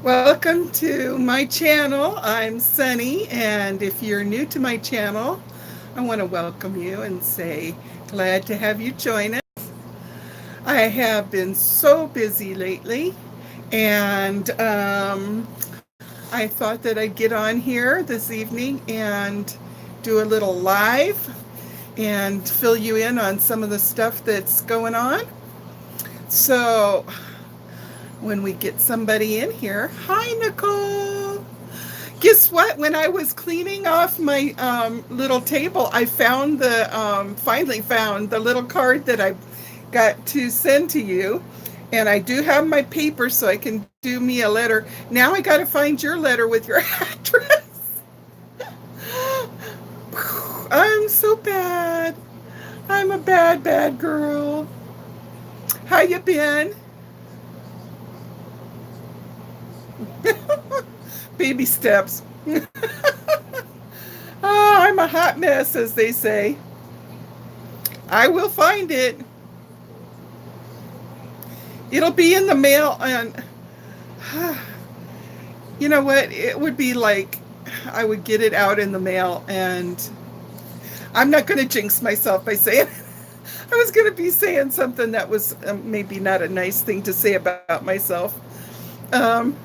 Welcome to my channel. I'm Sunny, and if you're new to my channel, I want to welcome you and say glad to have you join us. I have been so busy lately, and I thought that I'd get on here this evening and do a little live and fill you in on some of the stuff that's going on. So, when we get somebody in here, hi, Nicole. Guess what? When I was cleaning off my little table, I found finally found the little card that I got to send to you. And I do have my paper so I can do me a letter. Now I got to find your letter with your address. I'm so bad. I'm a bad, bad girl. How you been? Baby steps. Oh, I'm a hot mess, as they say. I will find it. It'll be in the mail, and you know what? It would be like I would get it out in the mail, and I'm not going to jinx myself by saying I was going to be saying something that was maybe not a nice thing to say about myself. Um,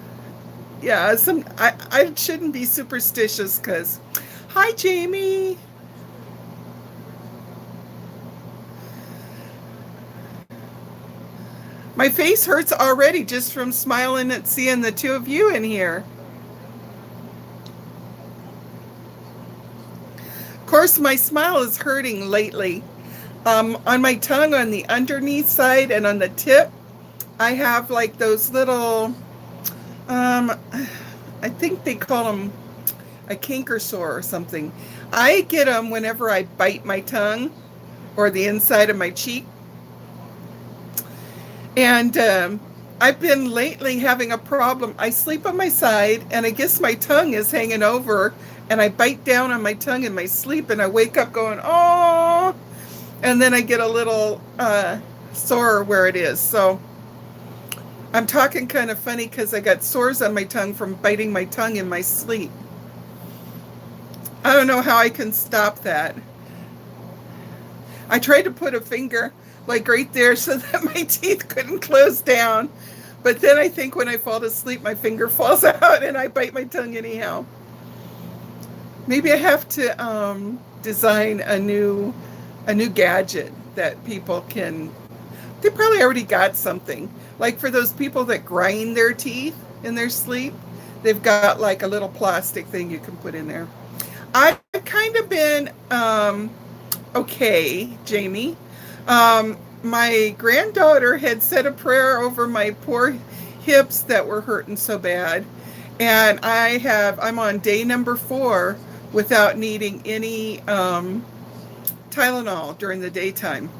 yeah, I shouldn't be superstitious because, hi, Jamie. My face hurts already just from smiling at seeing the two of you in here. Of course, my smile is hurting lately. On my tongue, on the underneath side, and on the tip, I have like those little, I think they call them a canker sore or something. I get them whenever I bite my tongue or the inside of my cheek. And I've been lately having a problem. I sleep on my side, and I guess my tongue is hanging over, and I bite down on my tongue in my sleep, and I wake up going, oh, and then I get a little sore where it is. So I'm talking kind of funny because I got sores on my tongue from biting my tongue in my sleep. I don't know how I can stop that. I tried to put a finger like right there so that my teeth couldn't close down. But then I think when I fall asleep, my finger falls out and I bite my tongue anyhow. Maybe I have to design a new gadget that people can. They probably already got something. Like for those people that grind their teeth in their sleep, they've got like a little plastic thing you can put in there. I've kind of been okay, Jamie. My granddaughter had said a prayer over my poor hips that were hurting so bad, and I'm on day number 4 without needing any Tylenol during the daytime.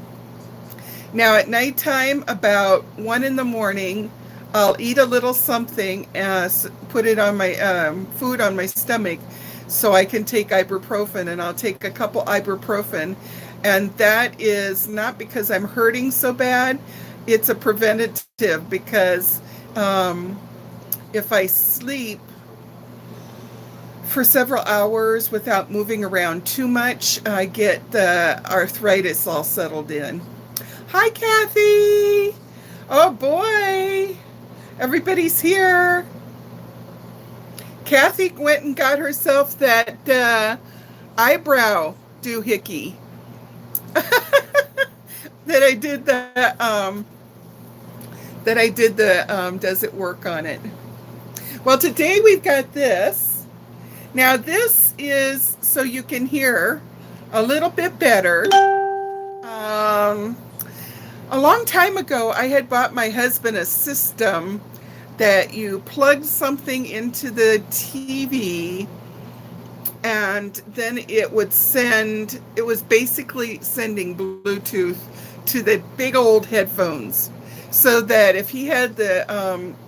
Now at nighttime, about 1 in the morning, I'll eat a little something and put it on my food on my stomach so I can take ibuprofen, and I'll take a couple ibuprofen. And that is not because I'm hurting so bad. It's a preventative because if I sleep for several hours without moving around too much, I get the arthritis all settled in. Hi, Kathy. Oh, boy. Everybody's here. Kathy went and got herself that eyebrow doohickey. that I did the does it work on it. Well, today we've got this. Now this is so you can hear a little bit better. A long time ago, I had bought my husband a system that you plug something into the TV, and then it was basically sending Bluetooth to the big old headphones, so that if he had the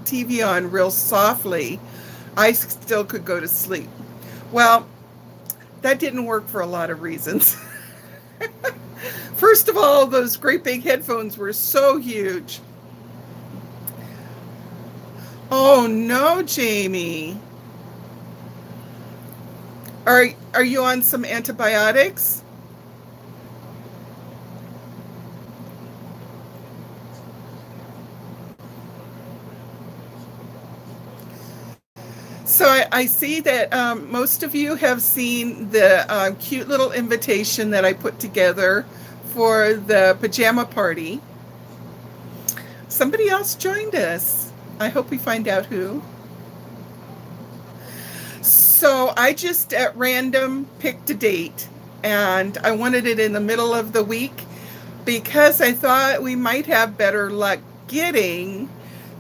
TV on real softly, I still could go to sleep. Well, that didn't work for a lot of reasons. First of all, those great big headphones were so huge. Oh no, Jamie. Are you on some antibiotics? So I see that most of you have seen the cute little invitation that I put together for the pajama party. Somebody else joined us. I hope we find out who. So I just at random picked a date, and I wanted it in the middle of the week because I thought we might have better luck getting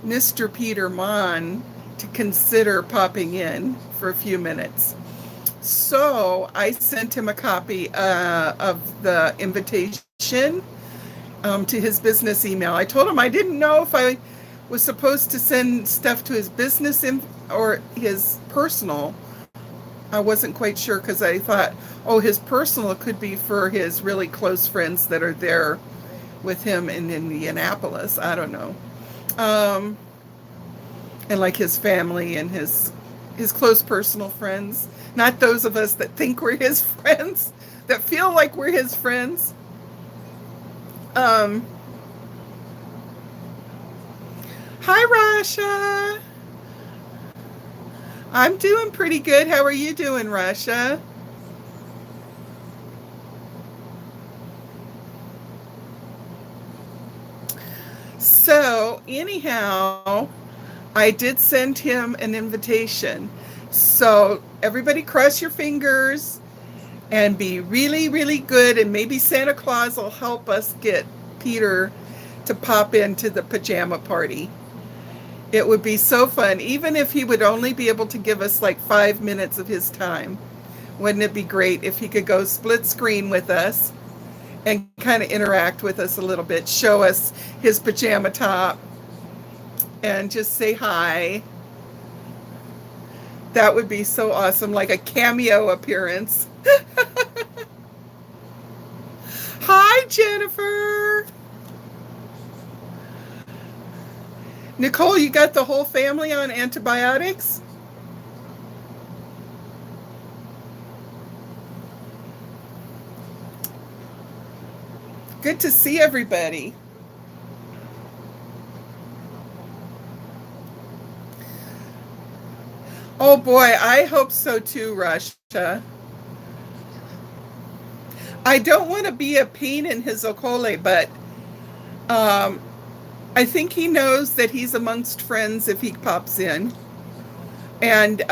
Mr. Peter Mon to consider popping in for a few minutes. So I sent him a copy of the invitation to his business email. I told him I didn't know if I was supposed to send stuff to his business or his personal. I wasn't quite sure because I thought, oh, his personal could be for his really close friends that are there with him in Indianapolis. I don't know. Um, and like his family and his close personal friends, not those of us that think we're his friends, that feel like we're his friends. Um, Hi, Rasha. I'm doing pretty good. How are you doing, Rasha? So, anyhow, I did send him an invitation. So, everybody cross your fingers and be really, really good. And maybe Santa Claus will help us get Peter to pop into the pajama party. It would be so fun, even if he would only be able to give us like 5 minutes of his time. Wouldn't it be great if he could go split screen with us and kind of interact with us a little bit, show us his pajama top, and just say hi? That would be so awesome, like a cameo appearance. Hi, Jennifer. Nicole, you got the whole family on antibiotics? Good to see everybody. Oh boy, I hope so too, Russia. I don't want to be a pain in his okole, but um, I think he knows that he's amongst friends if he pops in. And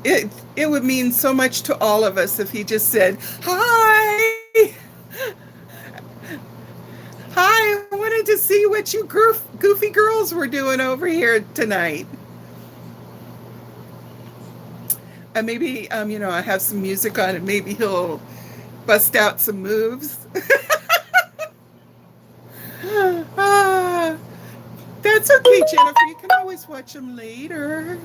it would mean so much to all of us if he just said, "Hi, hi, I wanted to see what you goofy girls were doing over here tonight." And maybe, I have some music on, and maybe he'll bust out some moves. Ah, that's okay, Jennifer. You can always watch them later.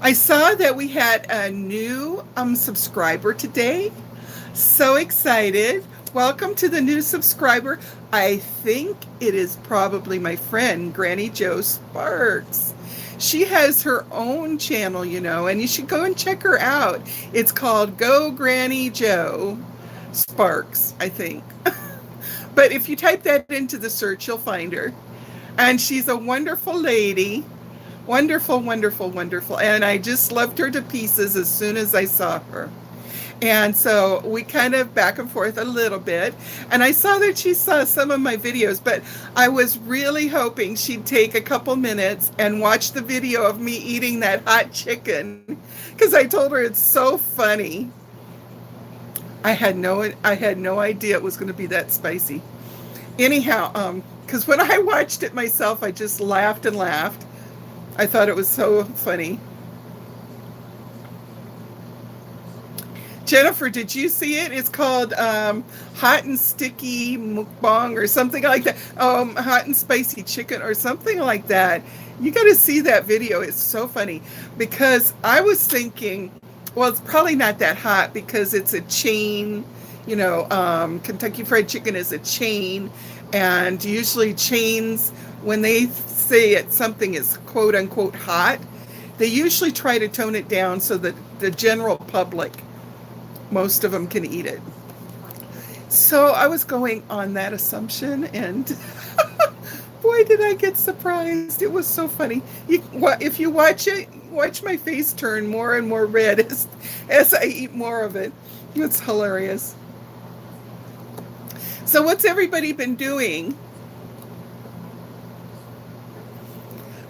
I saw that we had a new subscriber today. So excited. Welcome to the new subscriber. I think it is probably my friend, Granny Joe Sparks. She has her own channel, and you should go and check her out. It's called Go Granny Joe Sparks, I think. But if you type that into the search, you'll find her. And she's a wonderful lady. Wonderful, wonderful, wonderful. And I just loved her to pieces as soon as I saw her. And so we kind of back and forth a little bit. And I saw that she saw some of my videos, but I was really hoping she'd take a couple minutes and watch the video of me eating that hot chicken, because I told her it's so funny. I had no idea it was going to be that spicy. Anyhow, because when I watched it myself, I just laughed and laughed. I thought it was so funny. Jennifer, did you see it? It's called Hot and Sticky Mukbang or something like that. Hot and Spicy Chicken or something like that. You got to see that video. It's so funny because I was thinking, well, it's probably not that hot because it's a chain, Kentucky Fried Chicken is a chain, and usually chains, when they say something is quote unquote hot, they usually try to tone it down so that the general public, most of them, can eat it. So I was going on that assumption, and boy, did I get surprised. It was so funny. If you watch it, watch my face turn more and more red as I eat more of it. It's hilarious. So what's everybody been doing?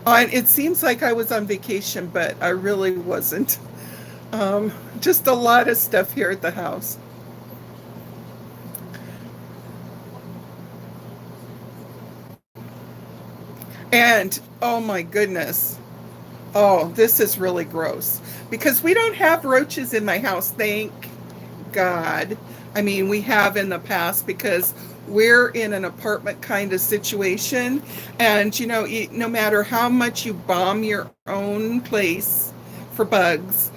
It seems like I was on vacation, but I really wasn't. Just a lot of stuff here at the house. And oh my goodness. Oh, this is really gross. Because we don't have roaches in my house, thank God. I mean, we have in the past because we're in an apartment kind of situation. And, no matter how much you bomb your own place for bugs,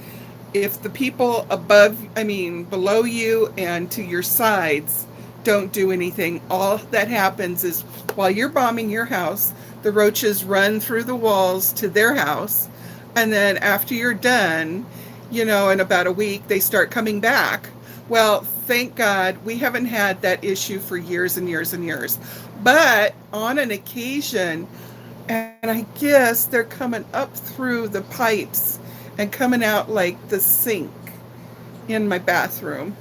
if the people below you and to your sides don't do anything, all that happens is while you're bombing your house, the roaches run through the walls to their house. And then after you're done, in about a week, they start coming back. Well, thank God we haven't had that issue for years and years and years. But on an occasion, and I guess they're coming up through the pipes and coming out like the sink in my bathroom.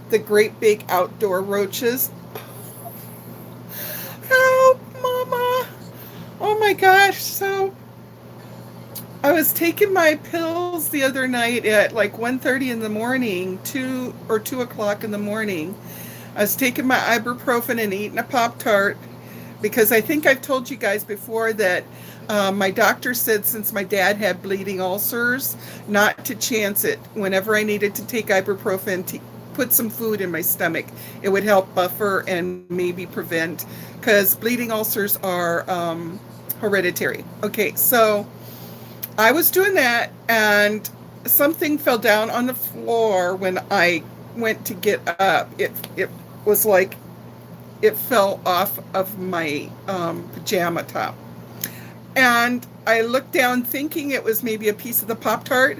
The great big outdoor roaches. Help, Mama. Oh my gosh. So I was taking my pills the other night at like 1:30 in the morning, 2 o'clock in the morning. I was taking my ibuprofen and eating a Pop-Tart because I think I've told you guys before that my doctor said since my dad had bleeding ulcers, not to chance it. Whenever I needed to take ibuprofen to put some food in my stomach, it would help buffer and maybe prevent, because bleeding ulcers are hereditary. Okay, so I was doing that, and something fell down on the floor when I went to get up. It was like it fell off of my pajama top. And I looked down thinking it was maybe a piece of the Pop-Tart.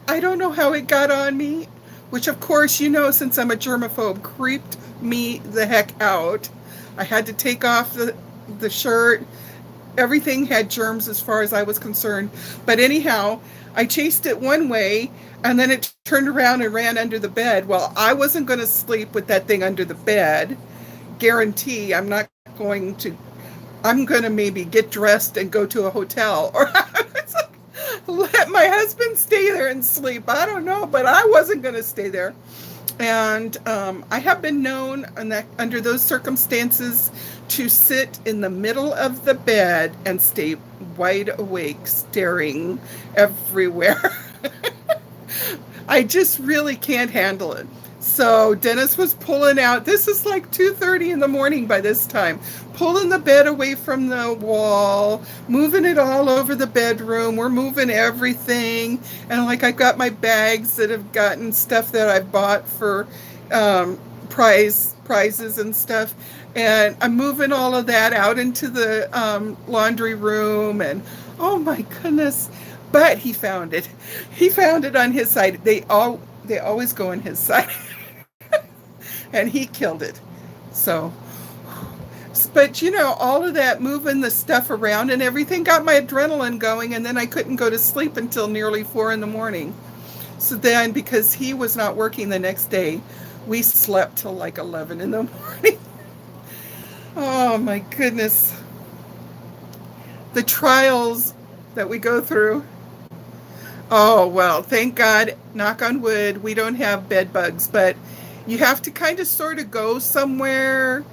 I don't know how it got on me, which of course, since I'm a germaphobe, creeped me the heck out. I had to take off the shirt. Everything had germs as far as I was concerned. But anyhow, I chased it one way, and then it turned around and ran under the bed. Well, I wasn't going to sleep with that thing under the bed. Guarantee I'm going to maybe get dressed and go to a hotel, or let my husband stay there and sleep. I don't know, but I wasn't going to stay there. And I have been known under those circumstances to sit in the middle of the bed and stay wide awake, staring everywhere. I just really can't handle it. So Dennis was pulling out, this is like 2:30 in the morning by this time, pulling the bed away from the wall, moving it all over the bedroom. We're moving everything. And like I've got my bags that have gotten stuff that I've bought for prizes and stuff. And I'm moving all of that out into the laundry room. And oh my goodness. But he found it. He found it on his side. They always go on his side. And he killed it. So, but all of that moving the stuff around and everything got my adrenaline going, and then I couldn't go to sleep until nearly 4 in the morning. So then, because he was not working the next day, we slept till like 11 in the morning. Oh my goodness. The trials that we go through. Oh, well, thank God, knock on wood, we don't have bed bugs, but you have to kind of sort of go somewhere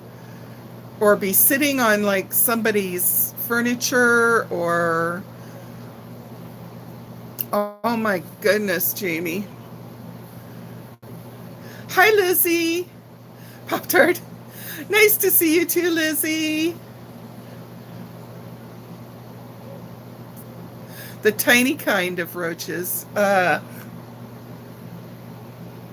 or be sitting on like somebody's furniture or, oh my goodness, Jamie. Hi, Lizzie. Pop-Tart. Nice to see you too, Lizzie. The tiny kind of roaches.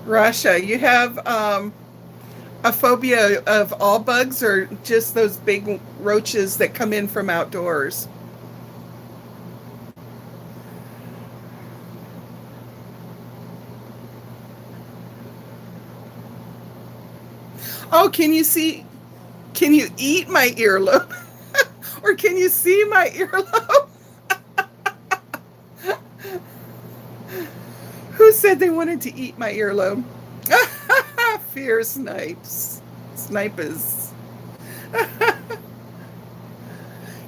Russia, you have a phobia of all bugs or just those big roaches that come in from outdoors? Oh, can you eat my earlobe? Or can you see my earlobe? Who said they wanted to eat my earlobe? Fear snipes. Snipers.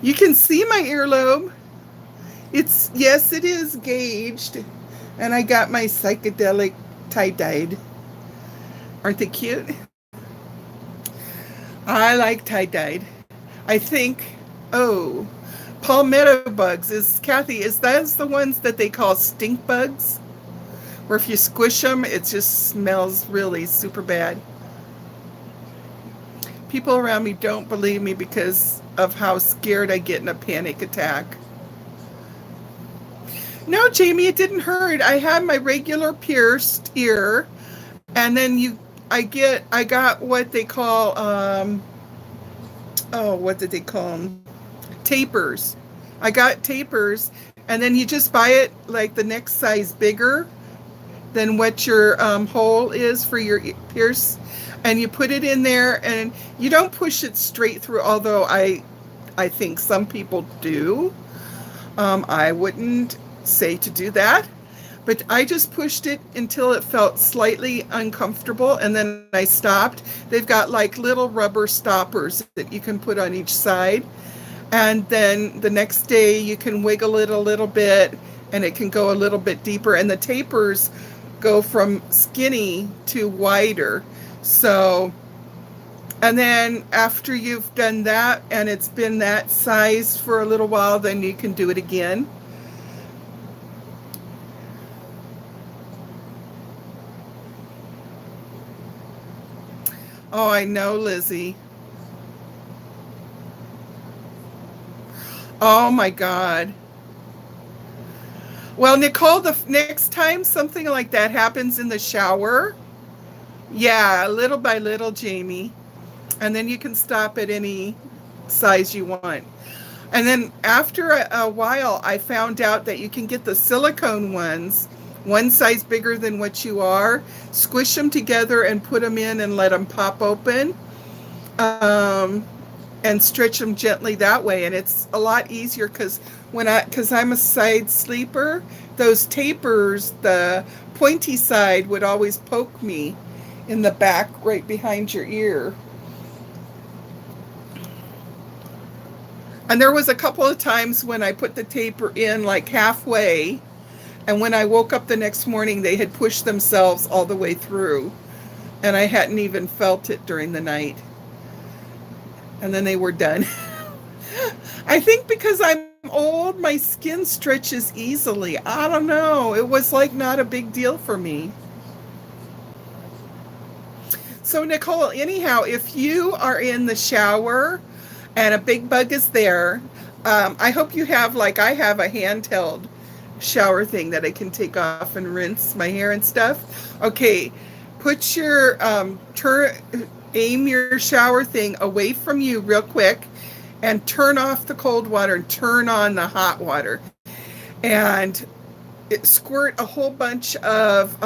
You can see my earlobe. It's, yes, it is gauged. And I got my psychedelic tie-dyed. Aren't they cute? I like tie-dyed. I think, oh, palmetto bugs is, Kathy, is those the ones that they call stink bugs? Where if you squish them, it just smells really super bad. People around me don't believe me because of how scared I get in a panic attack. No, Jamie, it didn't hurt. I had my regular pierced ear, and then I got what they call, oh, what did they call them? Tapers. I got tapers, and then you just buy it like the next size bigger than what your hole is for your pierce, and you put it in there, and you don't push it straight through. Although I think some people do. I wouldn't say to do that, but I just pushed it until it felt slightly uncomfortable, and then I stopped. They've got like little rubber stoppers that you can put on each side, and then the next day you can wiggle it a little bit, and it can go a little bit deeper, and the tapers go from skinny to wider. So, and then after you've done that and it's been that size for a little while, then you can do it again. Oh, I know, Lizzie. Oh my God. Well, Nicole, the next time something like that happens in the shower, yeah, little by little, Jamie, and then you can stop at any size you want. And then after a while, I found out that you can get the silicone ones, one size bigger than what you are, squish them together and put them in and let them pop open. Um, and stretch them gently that way, and it's a lot easier because I'm a side sleeper. Those tapers, the pointy side would always poke me in the back right behind your ear. And there was a couple of times when I put the taper in like halfway, and when I woke up the next morning they had pushed themselves all the way through, and I hadn't even felt it during the night, and then they were done. I think because I'm old, my skin stretches easily. I don't know. It was like not a big deal for me. So, Nicole, anyhow, if you are in the shower and a big bug is there, I hope you have, like I have, a handheld shower thing that I can take off and rinse my hair and stuff. Okay, put your, aim your shower thing away from you real quick and turn off the cold water and turn on the hot water, and squirt a whole bunch of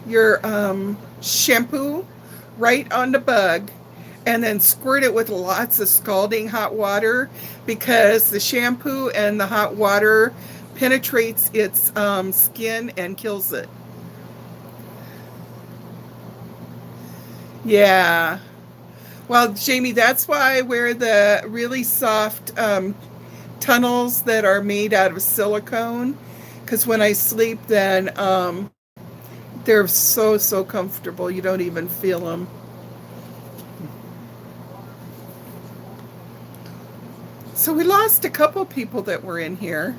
your shampoo right on the bug, and then squirt it with lots of scalding hot water, because the shampoo and the hot water penetrates its skin and kills it. Yeah. Well, Jamie, that's why I wear the really soft tunnels that are made out of silicone. Because when I sleep, then they're so comfortable. You don't even feel them. So we lost a couple people that were in here.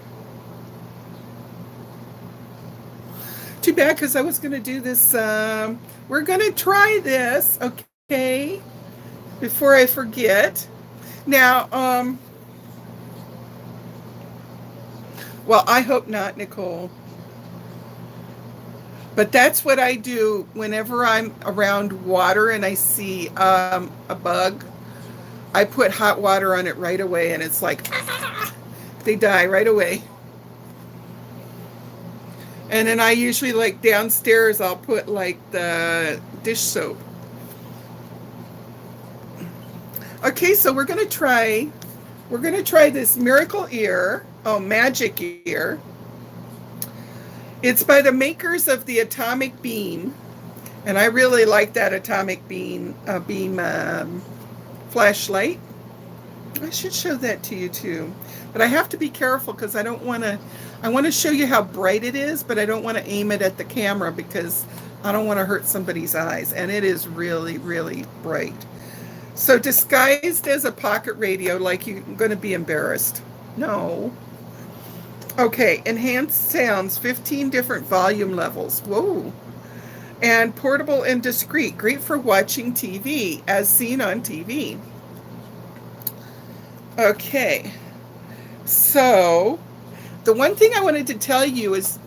Too bad, because I was going to do this. We're going to try this, okay? Before I forget. Now, well, I hope not, Nicole. But that's what I do whenever I'm around water and I see a bug. I put hot water on it right away, and it's like, ah, they die right away. And then I usually, like, downstairs, I'll put like the dish soap. Okay, so we're gonna try this miracle ear. Oh, magic ear. It's by the makers of the atomic beam, and I really like that atomic beam flashlight. I should show that to you too, but I have to be careful because I don't want to. I want to show you how bright it is, but I don't want to aim it at the camera because I don't want to hurt somebody's eyes, and it is really, really bright. So disguised as a pocket radio, like you're going to be embarrassed. No. Okay, enhanced sounds, 15 different volume levels. Whoa. And portable and discreet, great for watching TV, as seen on TV. Okay, so the one thing I wanted to tell you is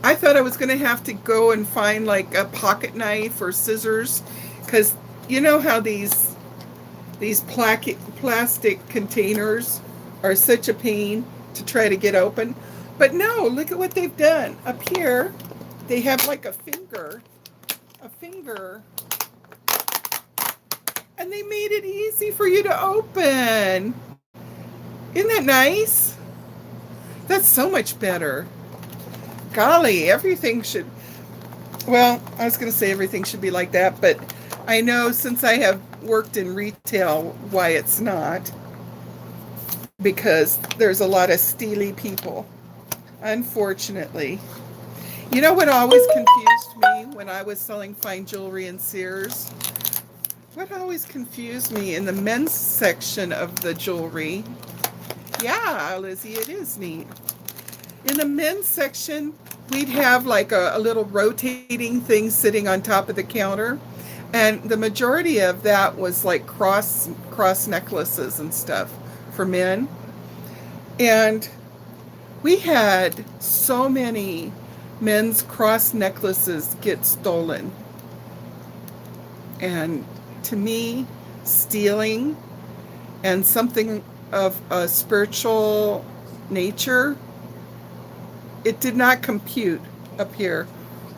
I thought I was going to have to go and find like a pocket knife or scissors, because you know how these plastic containers are such a pain to try to get open. But no, look at what they've done. Up here, they have like a finger, and they made it easy for you to open. Isn't that nice? That's so much better. Golly, everything should, well, I was going to say everything should be like that, but I know since I have worked in retail why it's not, because there's a lot of steely people, unfortunately. You know what always confused me when I was selling fine jewelry in Sears? What always confused me in the men's section of the jewelry, yeah, Lizzie, it is neat. In the men's section, we'd have like a little rotating thing sitting on top of the counter. And the majority of that was like cross necklaces and stuff for men. And we had so many men's cross necklaces get stolen. And to me, stealing and something of a spiritual nature, it did not compute up here.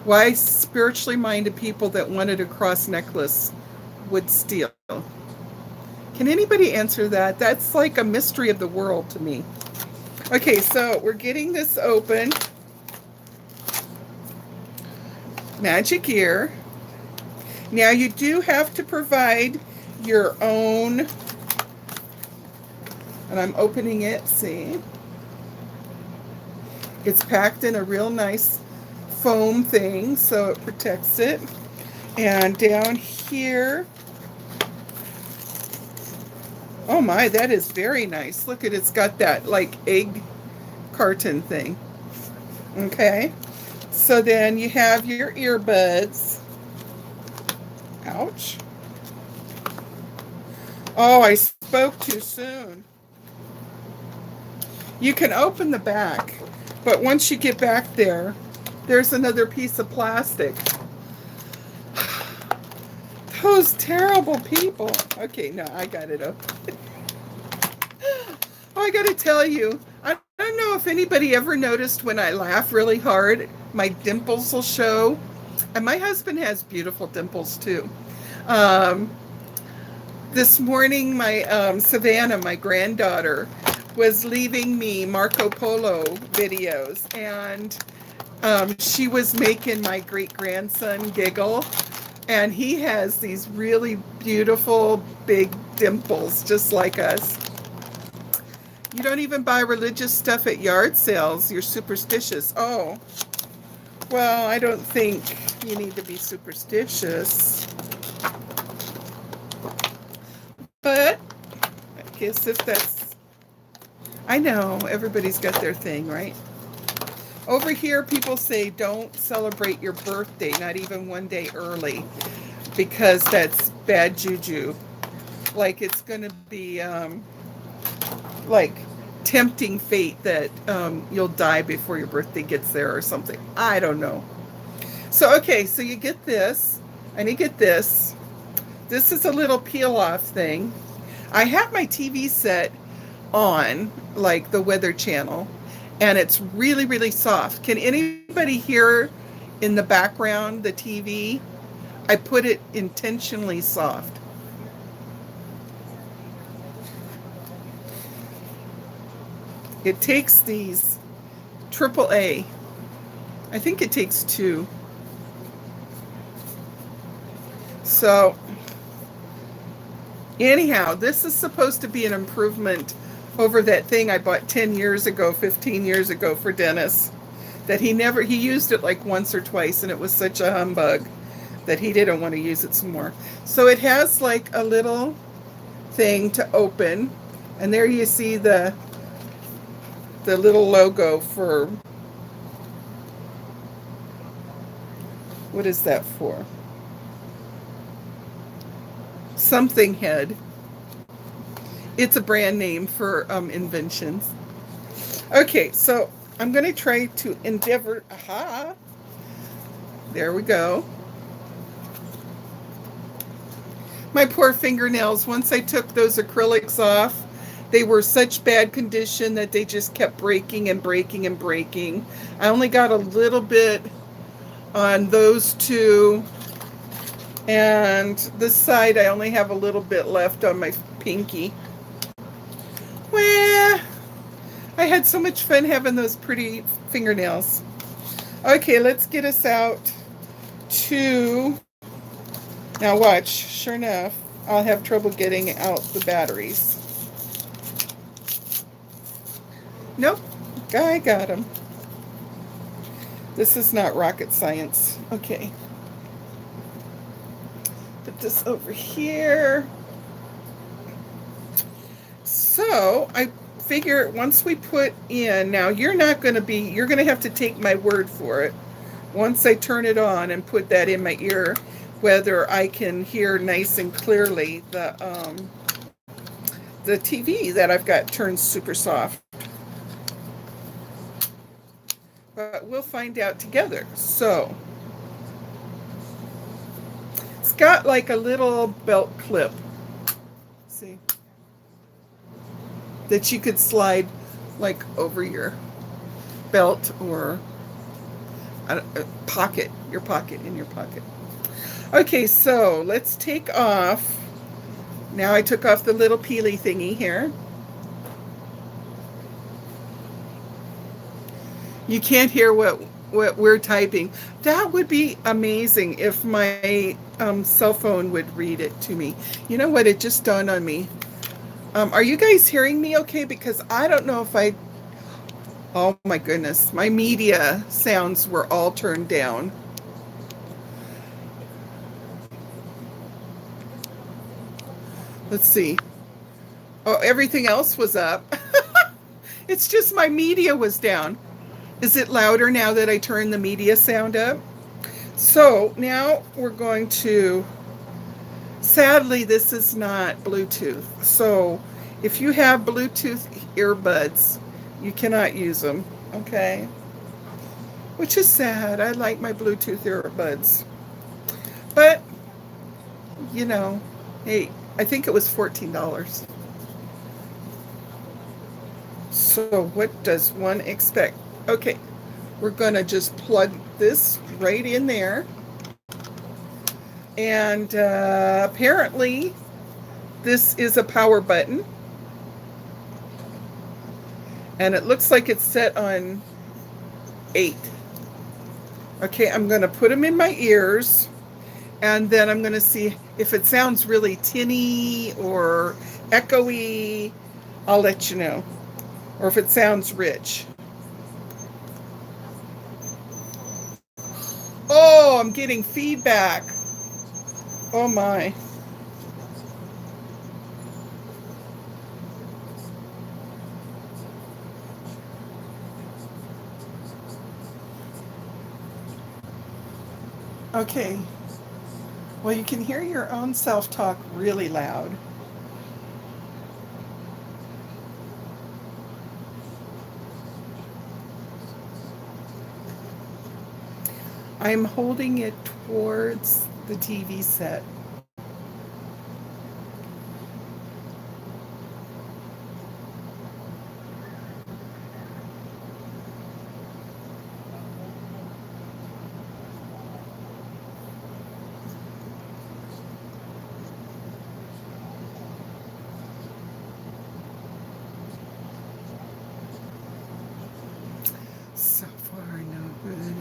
Why spiritually minded people that wanted a cross necklace would steal? Can anybody answer that? That's like a mystery of the world to me. Okay, so we're getting this open. Magic ear. Now you do have to provide your own, and I'm opening it, see? It's packed in a real nice foam thing, so it protects it. And down here, oh my, that is very nice. Look at it's got that like egg carton thing. Okay, so then you have your earbuds. Ouch. Oh, I spoke too soon. You can open the back, but once you get back there, there's another piece of plastic. Those terrible people. Okay, no, I got it open. Oh, I got to tell you, I don't know if anybody ever noticed when I laugh really hard, my dimples will show. And my husband has beautiful dimples too. This morning, my Savannah, my granddaughter, was leaving me Marco Polo videos, and she was making my great-grandson giggle, and he has these really beautiful big dimples just like us. You don't even buy religious stuff at yard sales. You're superstitious. Oh, well, I don't think you need to be superstitious. But I guess if that's, I know everybody's got their thing, right? Over here, people say don't celebrate your birthday, not even one day early, because that's bad juju. Like it's going to be like tempting fate that you'll die before your birthday gets there or something. I don't know. So, okay, so you get this, and you get this. This is a little peel off thing. I have my TV set on, like the Weather Channel, and it's really, really soft. Can anybody hear in the background the TV? I put it intentionally soft. It takes these AAA. I think it takes two. So, anyhow, this is supposed to be an improvement over that thing I bought 10 years ago, 15 years ago for Dennis. That he used it like once or twice, and it was such a humbug that he didn't want to use it some more. So it has like a little thing to open, and there you see the little logo for, what is that for? Something head. It's a brand name for inventions. Okay, so I'm going to try to endeavor. Aha! There we go. My poor fingernails, once I took those acrylics off, they were such bad condition that they just kept breaking and breaking and breaking. I only got a little bit on those two, and this side I only have a little bit left on my pinky. Well, I had so much fun having those pretty fingernails. Okay, let's get us out to, now watch, sure enough, I'll have trouble getting out the batteries. Nope, I got them. This is not rocket science. Okay. Put this over here. So I figure once we put in, now you're going to have to take my word for it. Once I turn it on and put that in my ear, whether I can hear nice and clearly the TV that I've got turned super soft. But we'll find out together. So it's got like a little belt clip. See? That you could slide like over your belt or pocket, your pocket in your pocket. Okay, so let's take off. Now I took off the little peely thingy here. You can't hear what we're typing. That would be amazing if my cell phone would read it to me. You know what? It just dawned on me. Are you guys hearing me okay? Because I don't know if oh my goodness, my media sounds were all turned down. Let's see. Oh, everything else was up. It's just my media was down. Is it louder now that I turn the media sound up? So now we're going to, sadly, this is not Bluetooth. So if you have Bluetooth earbuds, you cannot use them, okay? Which is sad. I like my Bluetooth earbuds. But, you know, hey, I think it was $14. So what does one expect? Okay, we're going to just plug this right in there. And apparently this is a power button. And it looks like it's set on 8. Okay, I'm going to put them in my ears. And then I'm going to see if it sounds really tinny or echoey. I'll let you know. Or if it sounds rich. Oh, I'm getting feedback. Oh my. Okay. Well, you can hear your own self-talk really loud. I'm holding it towards the TV set. So far, no good.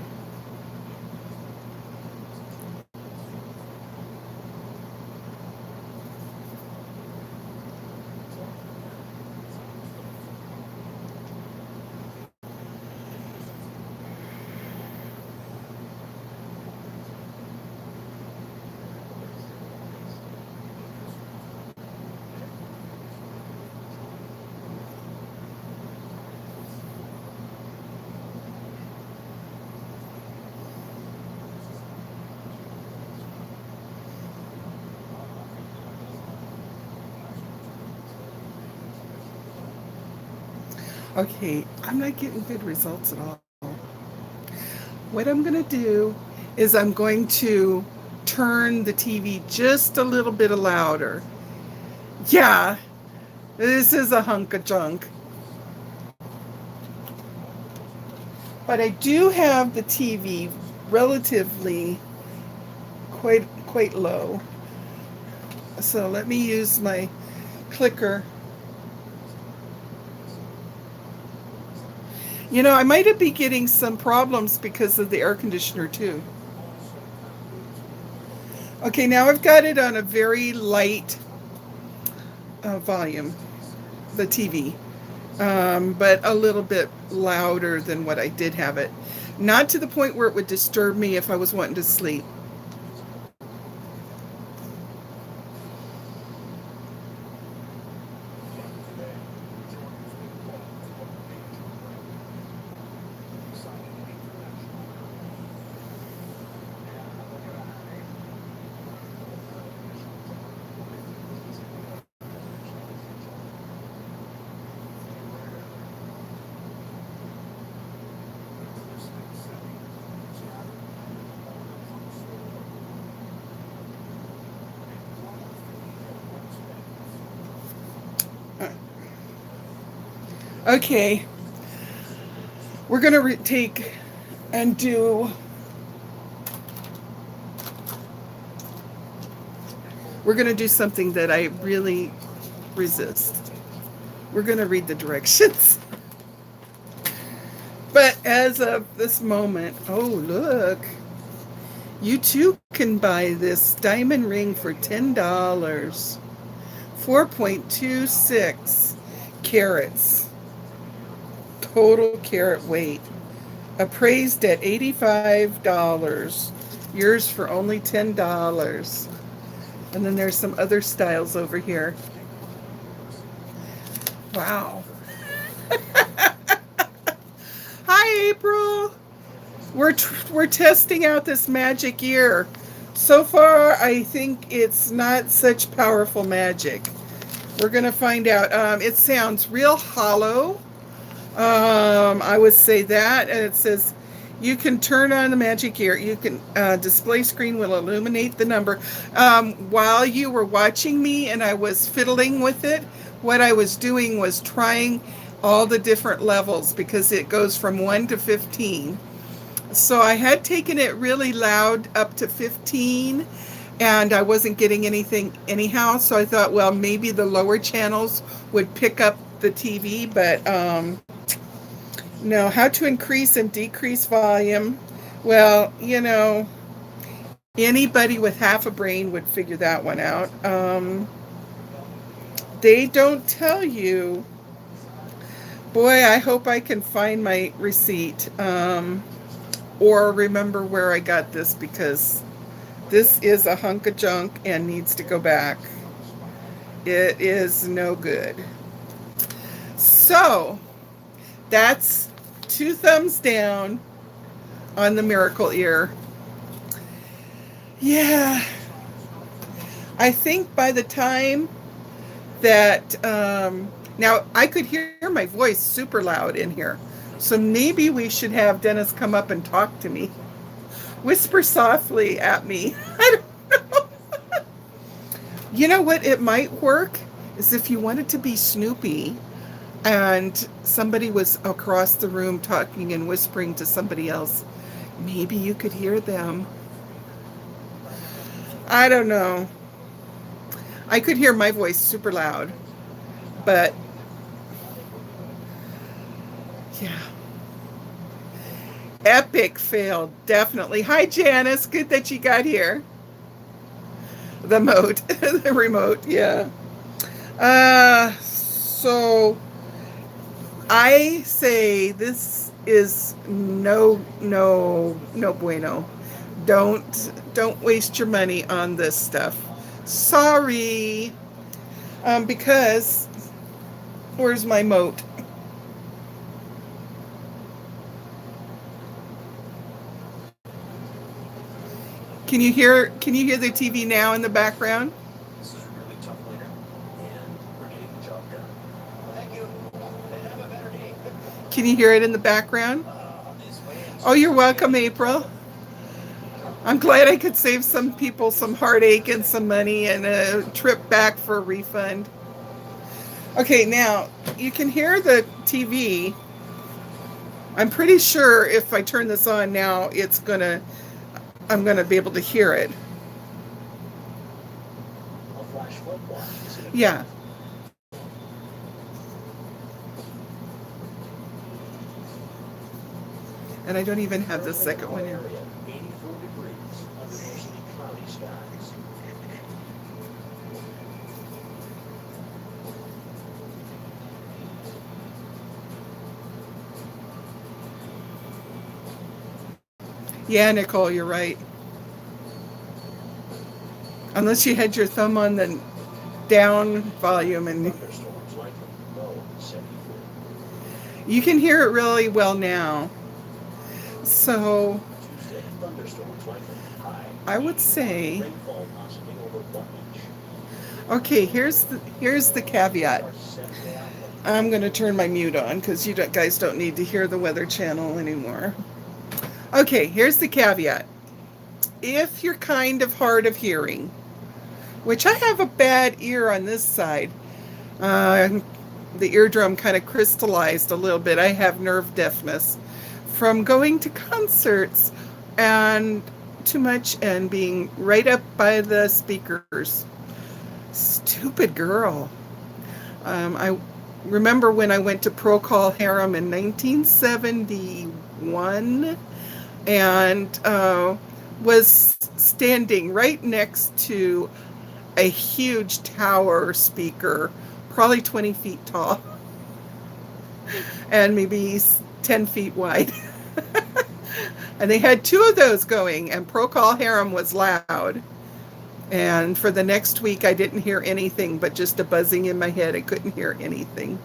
Okay, I'm not getting good results at all. What I'm going to do is I'm going to turn the TV just a little bit louder. Yeah, this is a hunk of junk. But I do have the TV relatively quite low. So let me use my clicker. You know, I might be getting some problems because of the air conditioner too. Okay, now I've got it on a very light volume, the TV, but a little bit louder than what I did have it. Not to the point where it would disturb me if I was wanting to sleep. Okay, we're going to take and do, we're going to do something that I really resist. We're going to read the directions. But as of this moment, oh, look, you too can buy this diamond ring for $10. 4.26 carats. Total carat weight. Appraised at $85. Yours for only $10. And then there's some other styles over here. Wow. Hi, April. We're testing out this magic ear. So far, I think it's not such powerful magic. We're gonna find out. It sounds real hollow. I would say that, and it says you can turn on the magic ear. You can display screen will illuminate the number. While you were watching me and I was fiddling with it, what I was doing was trying all the different levels because it goes from 1 to 15. So I had taken it really loud up to 15 and I wasn't getting anything anyhow. So I thought, well, maybe the lower channels would pick up the TV, but no. How to increase and decrease volume? Well, you know, anybody with half a brain would figure that one out. They don't tell you. Boy, I hope I can find my receipt or remember where I got this because this is a hunk of junk and needs to go back. It is no good. So that's 2 thumbs down on the miracle ear. Yeah, I think by the time that now I could hear my voice super loud in here, so maybe we should have Dennis come up and talk to me. Whisper softly at me. I don't know. You know what? It might work is if you wanted to be Snoopy and somebody was across the room talking and whispering to somebody else. Maybe you could hear them. I don't know. I could hear my voice super loud, but yeah. Epic fail, definitely. Hi, Janice. Good that you got here. The mode, the remote, yeah. So I say this is no bueno. Don't waste your money on this stuff. Sorry. Because where's my moat? Can you hear the TV now in the background? This is a really tough winter, and we're getting the job done. Thank you, and have a better day. Can you hear it in the background? This way. Oh, you're welcome, April. I'm glad I could save some people some heartache and some money and a trip back for a refund. Okay, now you can hear the TV. I'm pretty sure if I turn this on now, I'm gonna be able to hear it. A flash flood watch is in Yeah. And I don't even have the second one in. area, 84 degrees under mostly cloudy skies. Yeah, Nicole, you're right. Unless you had your thumb on the down volume and Thunderstorms likely, low 74. you can hear it really well now. So Tuesday, thunderstorms likely, high I would say, rainfall possibly over 1 inch. okay, here's the caveat. I'm going to turn my mute on because you guys don't need to hear the Weather Channel anymore. Okay, here's the caveat. If you're kind of hard of hearing, which I have a bad ear on this side, the eardrum kind of crystallized a little bit. I have nerve deafness from going to concerts and too much and being right up by the speakers. Stupid girl. I remember when I went to Pro Call Harem in 1971 and was standing right next to a huge tower speaker, probably 20 feet tall and maybe 10 feet wide. And they had two of those going, and Pro Call Harem was loud. And for the next week, I didn't hear anything but just a buzzing in my head. I couldn't hear anything.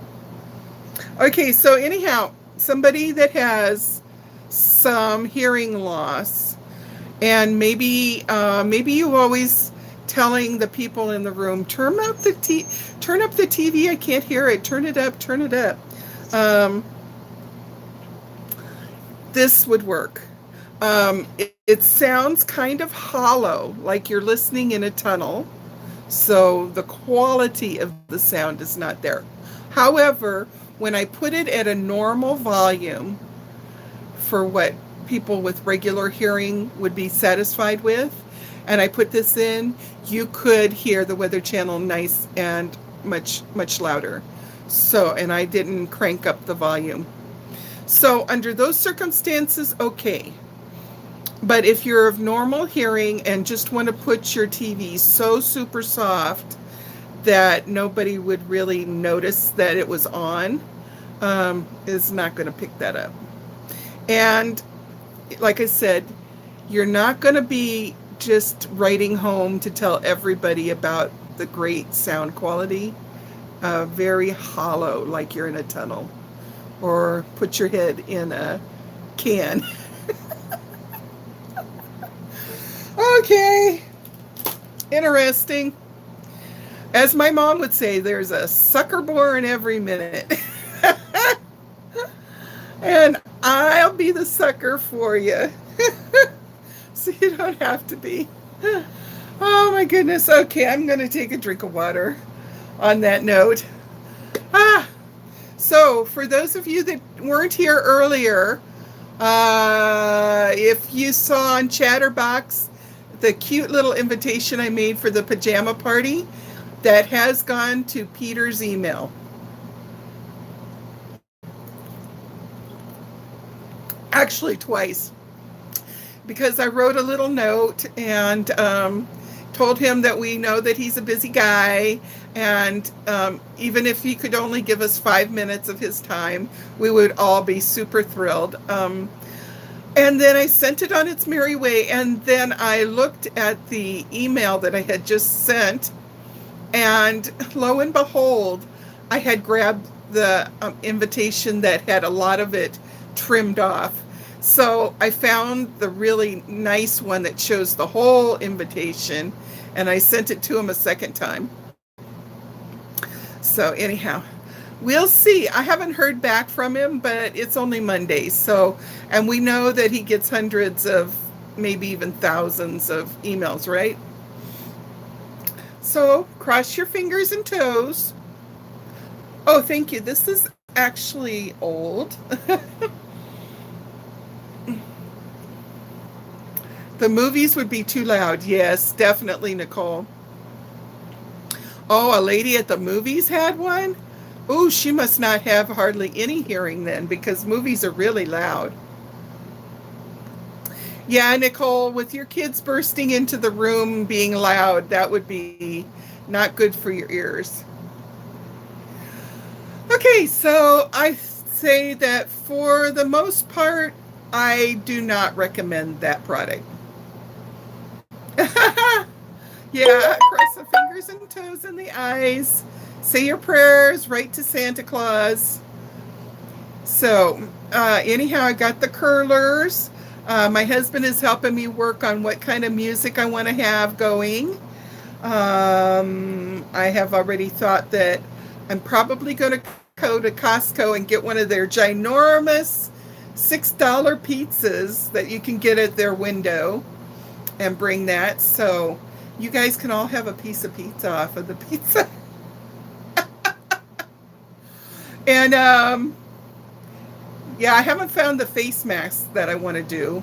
Okay, so anyhow, somebody that has some hearing loss, and maybe you always telling the people in the room, turn up the TV. I can't hear it. Turn it up. Turn it up. This would work. It sounds kind of hollow, like you're listening in a tunnel. So the quality of the sound is not there. However, when I put it at a normal volume for what people with regular hearing would be satisfied with, and I put this in, you could hear the Weather Channel nice and much, much louder. So, and I didn't crank up the volume. So under those circumstances, okay. But if you're of normal hearing and just want to put your TV so super soft that nobody would really notice that it was on, is not going to pick that up. And like I said, you're not going to be just writing home to tell everybody about the great sound quality. Very hollow, like you're in a tunnel, or put your head in a can. Okay, interesting. As my mom would say, there's a sucker born every minute. And I'll be the sucker for you. So you don't have to be. Oh my goodness. Okay, I'm going to take a drink of water on that note. Ah, so for those of you that weren't here earlier, if you saw on Chatterbox the cute little invitation I made for the pajama party, that has gone to Peter's email. Actually, twice. Because I wrote a little note and told him that we know that he's a busy guy, and even if he could only give us 5 minutes of his time, we would all be super thrilled. And then I sent it on its merry way, and then I looked at the email that I had just sent, and lo and behold, I had grabbed the invitation that had a lot of it trimmed off. So I found the really nice one that shows the whole invitation, and I sent it to him a second time. So anyhow, we'll see. I haven't heard back from him, but it's only Monday. So, and we know that he gets hundreds of, maybe even thousands of emails, right? So cross your fingers and toes. Oh, thank you. This is actually old. The movies would be too loud. Yes, definitely, Nicole. Oh, a lady at the movies had one? Oh, she must not have hardly any hearing then, because movies are really loud. Yeah, Nicole, with your kids bursting into the room being loud, that would be not good for your ears. Okay, so I say that for the most part, I do not recommend that product. Yeah, cross the fingers and toes and the eyes. Say your prayers, write to Santa Claus. So, anyhow, I got the curlers. My husband is helping me work on what kind of music I want to have going. I have already thought that I'm probably going to go to Costco and get one of their ginormous $6 pizzas that you can get at their window and bring that. So you guys can all have a piece of pizza off of the pizza. And yeah, I haven't found the face mask that I want to do.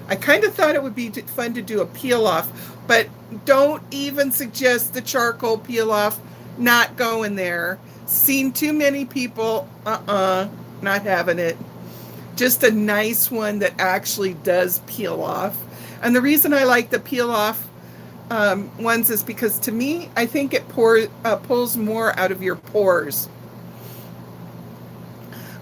I kind of thought it would be fun to do a peel off, but don't even suggest the charcoal peel off. Not going there. Seen too many people. Not having it. Just a nice one that actually does peel off. And the reason I like the peel off ones is because, to me, I think it pulls more out of your pores.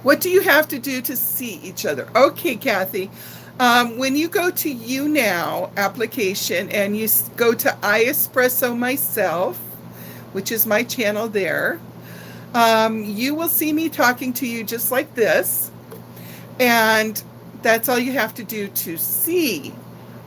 What do you have to do to see each other? Okay, Kathy. When you go to You Now application and you go to I Espresso Myself, which is my channel there, you will see me talking to you just like this. And that's all you have to do to see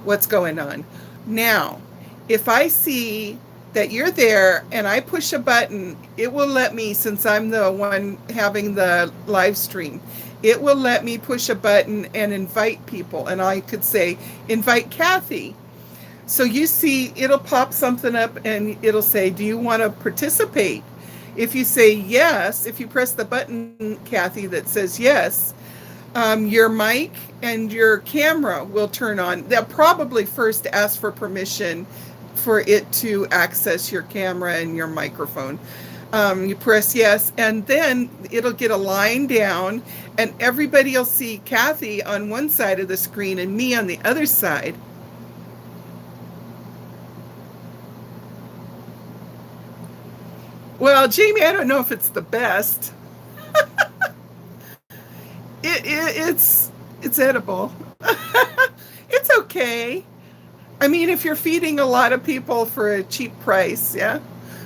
what's going on. Now, if I see that you're there and I push a button, it will let me, since I'm the one having the live stream, it will let me push a button and invite people. And I could say, invite Kathy. So you see, it'll pop something up and it'll say, do you want to participate? If you say yes, if you press the button, Kathy, that says yes, your mic and your camera will turn on. They'll probably first ask for permission for it to access your camera and your microphone. You press yes, and then it'll get a line down, and everybody will see Kathy on one side of the screen and me on the other side. Well, Jamie, I don't know if it's the best. It's edible. It's okay. I mean, if you're feeding a lot of people for a cheap price, yeah.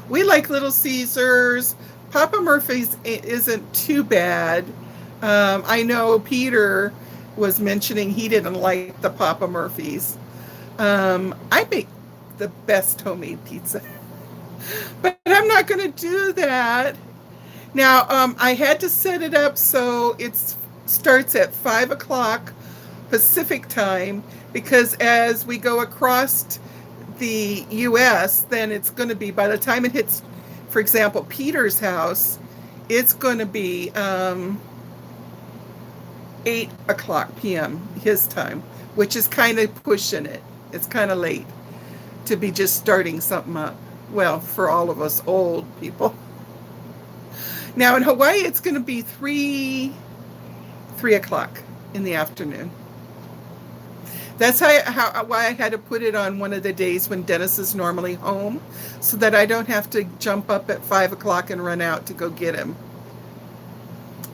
We like Little Caesars. Papa Murphy's isn't too bad. I know Peter was mentioning he didn't like the Papa Murphy's. I make the best homemade pizza. But I'm not going to do that. Now, I had to set it up so it starts at 5 o'clock Pacific time, because as we go across the US, then it's going to be, by the time it hits, for example, Peter's house, it's going to be 8 o'clock p.m. his time, which is kind of pushing it. It's kind of late to be just starting something up. Well, for all of us old people. Now in Hawaii, it's going to be 3 o'clock in the afternoon. That's why I had to put it on one of the days when Dennis is normally home, so that I don't have to jump up at 5 o'clock and run out to go get him.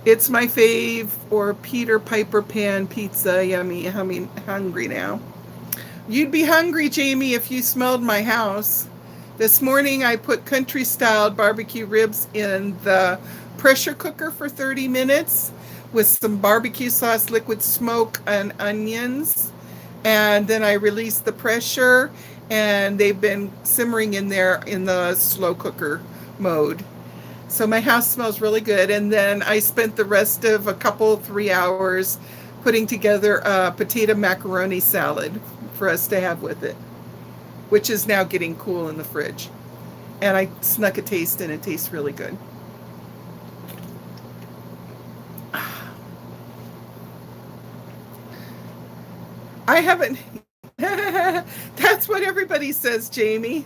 It's my fave, or Peter Piper Pan pizza. Yummy. I'm hungry now. You'd be hungry, Jamie, if you smelled my house. This morning I put country-style barbecue ribs in the pressure cooker for 30 minutes with some barbecue sauce, liquid smoke, and onions. And then I released the pressure, and they've been simmering in there in the slow cooker mode. So my house smells really good. And then I spent the rest of 3 hours putting together a potato macaroni salad for us to have with it, which is now getting cool in the fridge. And I snuck a taste, and it tastes really good. I haven't. That's what everybody says, Jamie.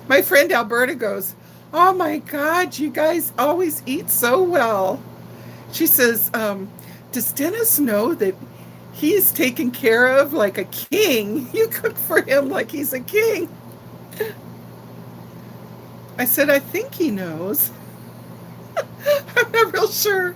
My friend Alberta goes, "Oh my God, you guys always eat so well." She says, "Does Dennis know that he's taken care of like a king? You cook for him like he's a king." I said, "I think he knows." I'm not real sure.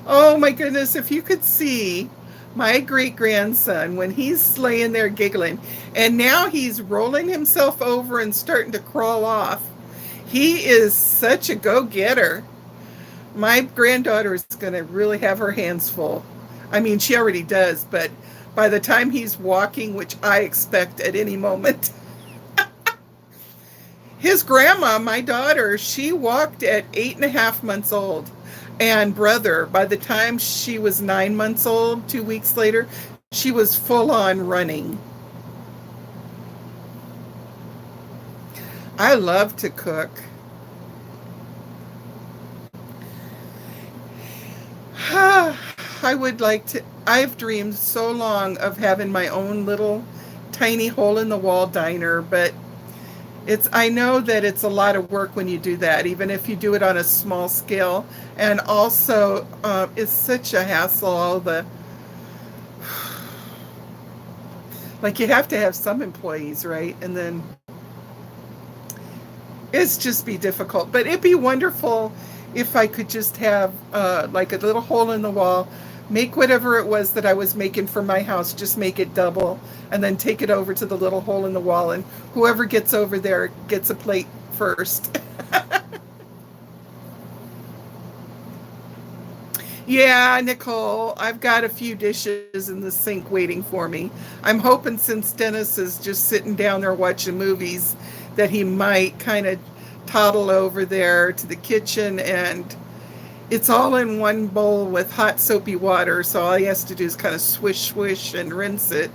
Oh my goodness, if you could see my great-grandson when he's laying there giggling, and now he's rolling himself over and starting to crawl off. He is such a go-getter. My granddaughter is going to really have her hands full. I mean, she already does, but by the time he's walking, which I expect at any moment. His grandma, my daughter, she walked at 8.5 months old. And brother, by the time she was 9 months old, 2 weeks later, she was full on running. I love to cook. I would like to, I've dreamed so long of having my own little tiny hole-in-the-wall diner, but I know that it's a lot of work when you do that, even if you do it on a small scale. And also, it's such a hassle, all the, like, you have to have some employees, right? And then it's just be difficult. But it'd be wonderful if I could just have like a little hole in the wall, make whatever it was that I was making for my house, just make it double, and then take it over to the little hole in the wall, and whoever gets over there gets a plate first. Yeah, Nicole, I've got a few dishes in the sink waiting for me. I'm hoping, since Dennis is just sitting down there watching movies, that he might kind of toddle over there to the kitchen, and it's all in one bowl with hot soapy water, so all he has to do is kind of swish, swish, and rinse it.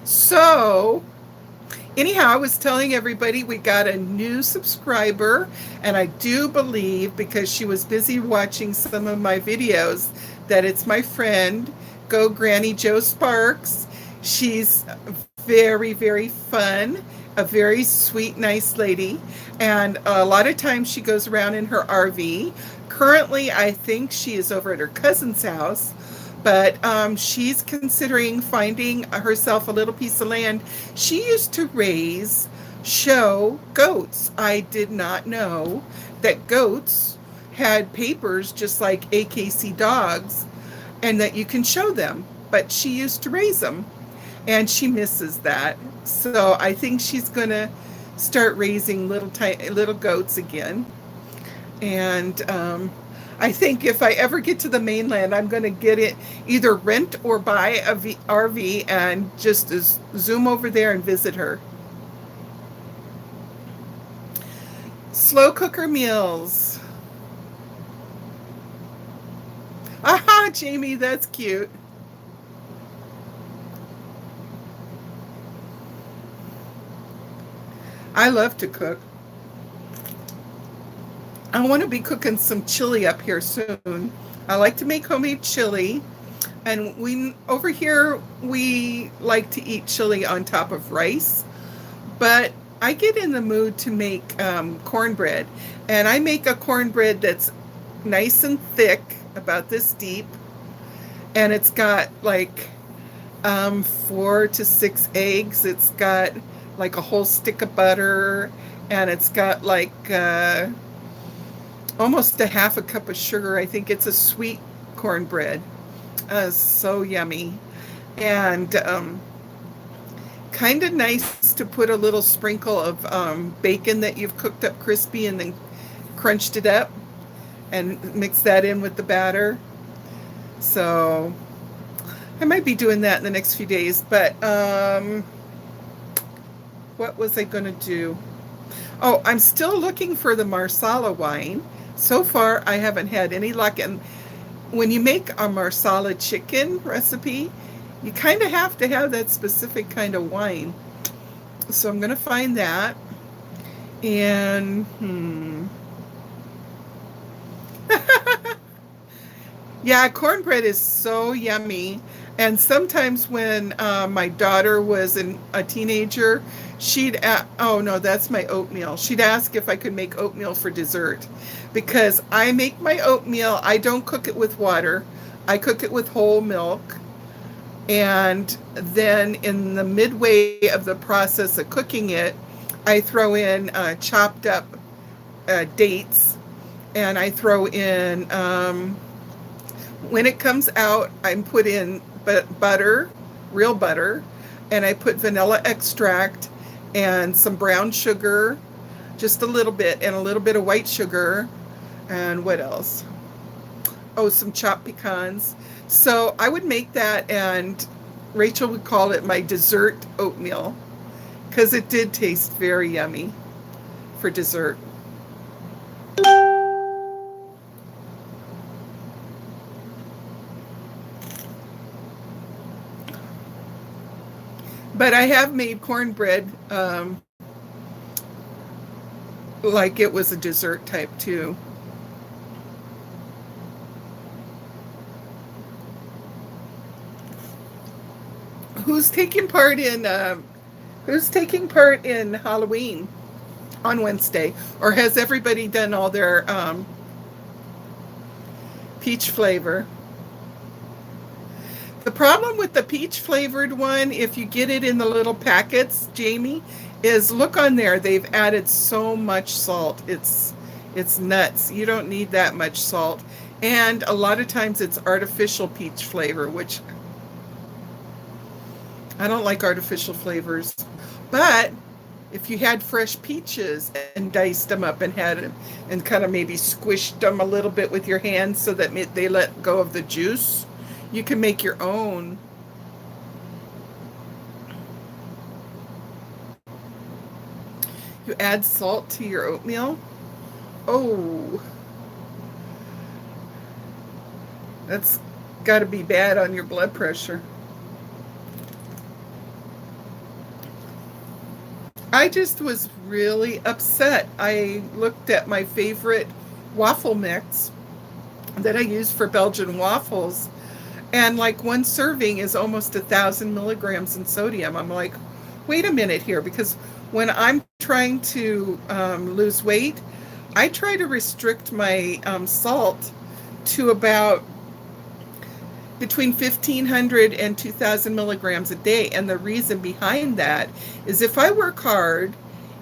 So, anyhow, I was telling everybody we got a new subscriber, and I do believe, because she was busy watching some of my videos, that it's my friend, Go Granny Joe Sparks. She's very, very fun, a very sweet, nice lady, and a lot of times she goes around in her RV. Currently, I think she is over at her cousin's house, but she's considering finding herself a little piece of land. She used to raise show goats. I did not know that goats had papers just like AKC dogs, and that you can show them, but she used to raise them. And she misses that. So I think she's going to start raising little goats again. And I think if I ever get to the mainland, I'm going to get it, either rent or buy a RV and just zoom over there and visit her. Slow cooker meals. Aha, Jamie, that's cute. I love to cook. I want to be cooking some chili up here soon. I like to make homemade chili, and we over here we like to eat chili on top of rice. But I get in the mood to make cornbread, and I make a cornbread that's nice and thick, about this deep, and it's got like 4 to 6 eggs. It's got like a whole stick of butter, and it's got like almost a half a cup of sugar. I think it's a sweet cornbread. So yummy. And kind of nice to put a little sprinkle of bacon that you've cooked up crispy and then crunched it up and mix that in with the batter. So I might be doing that in the next few days. But what was I going to do? Oh, I'm still looking for the Marsala wine. So far, I haven't had any luck. And when you make a Marsala chicken recipe, you kind of have to have that specific kind of wine. So I'm going to find that. And, yeah, cornbread is so yummy. And sometimes when my daughter was a teenager, oh no, that's my oatmeal. She'd ask if I could make oatmeal for dessert, because I make my oatmeal. I don't cook it with water. I cook it with whole milk. And then in the midway of the process of cooking it, I throw in chopped up dates, and I throw in, when it comes out, I put in butter, real butter, and I put vanilla extract and some brown sugar, just a little bit, and a little bit of white sugar, and what else? Oh, some chopped pecans. So I would make that, and Rachel would call it my dessert oatmeal, because it did taste very yummy for dessert. But I have made cornbread like it was a dessert type too. Who's taking part in Halloween on Wednesday, or has everybody done all their peach flavor? The problem with the peach flavored one, if you get it in the little packets, Jamie, is look on there. They've added so much salt. It's nuts. You don't need that much salt. And a lot of times it's artificial peach flavor, which I don't like artificial flavors. But if you had fresh peaches and diced them up and had them and kind of maybe squished them a little bit with your hands so that they let go of the juice, you can make your own. You add salt to your oatmeal. Oh, that's got to be bad on your blood pressure. I just was really upset. I looked at my favorite waffle mix that I use for Belgian waffles, and like one serving is almost 1,000 milligrams in sodium. I'm like, wait a minute here, because when I'm trying to lose weight, I try to restrict my salt to about between 1,500 and 2,000 milligrams a day. And the reason behind that is if I work hard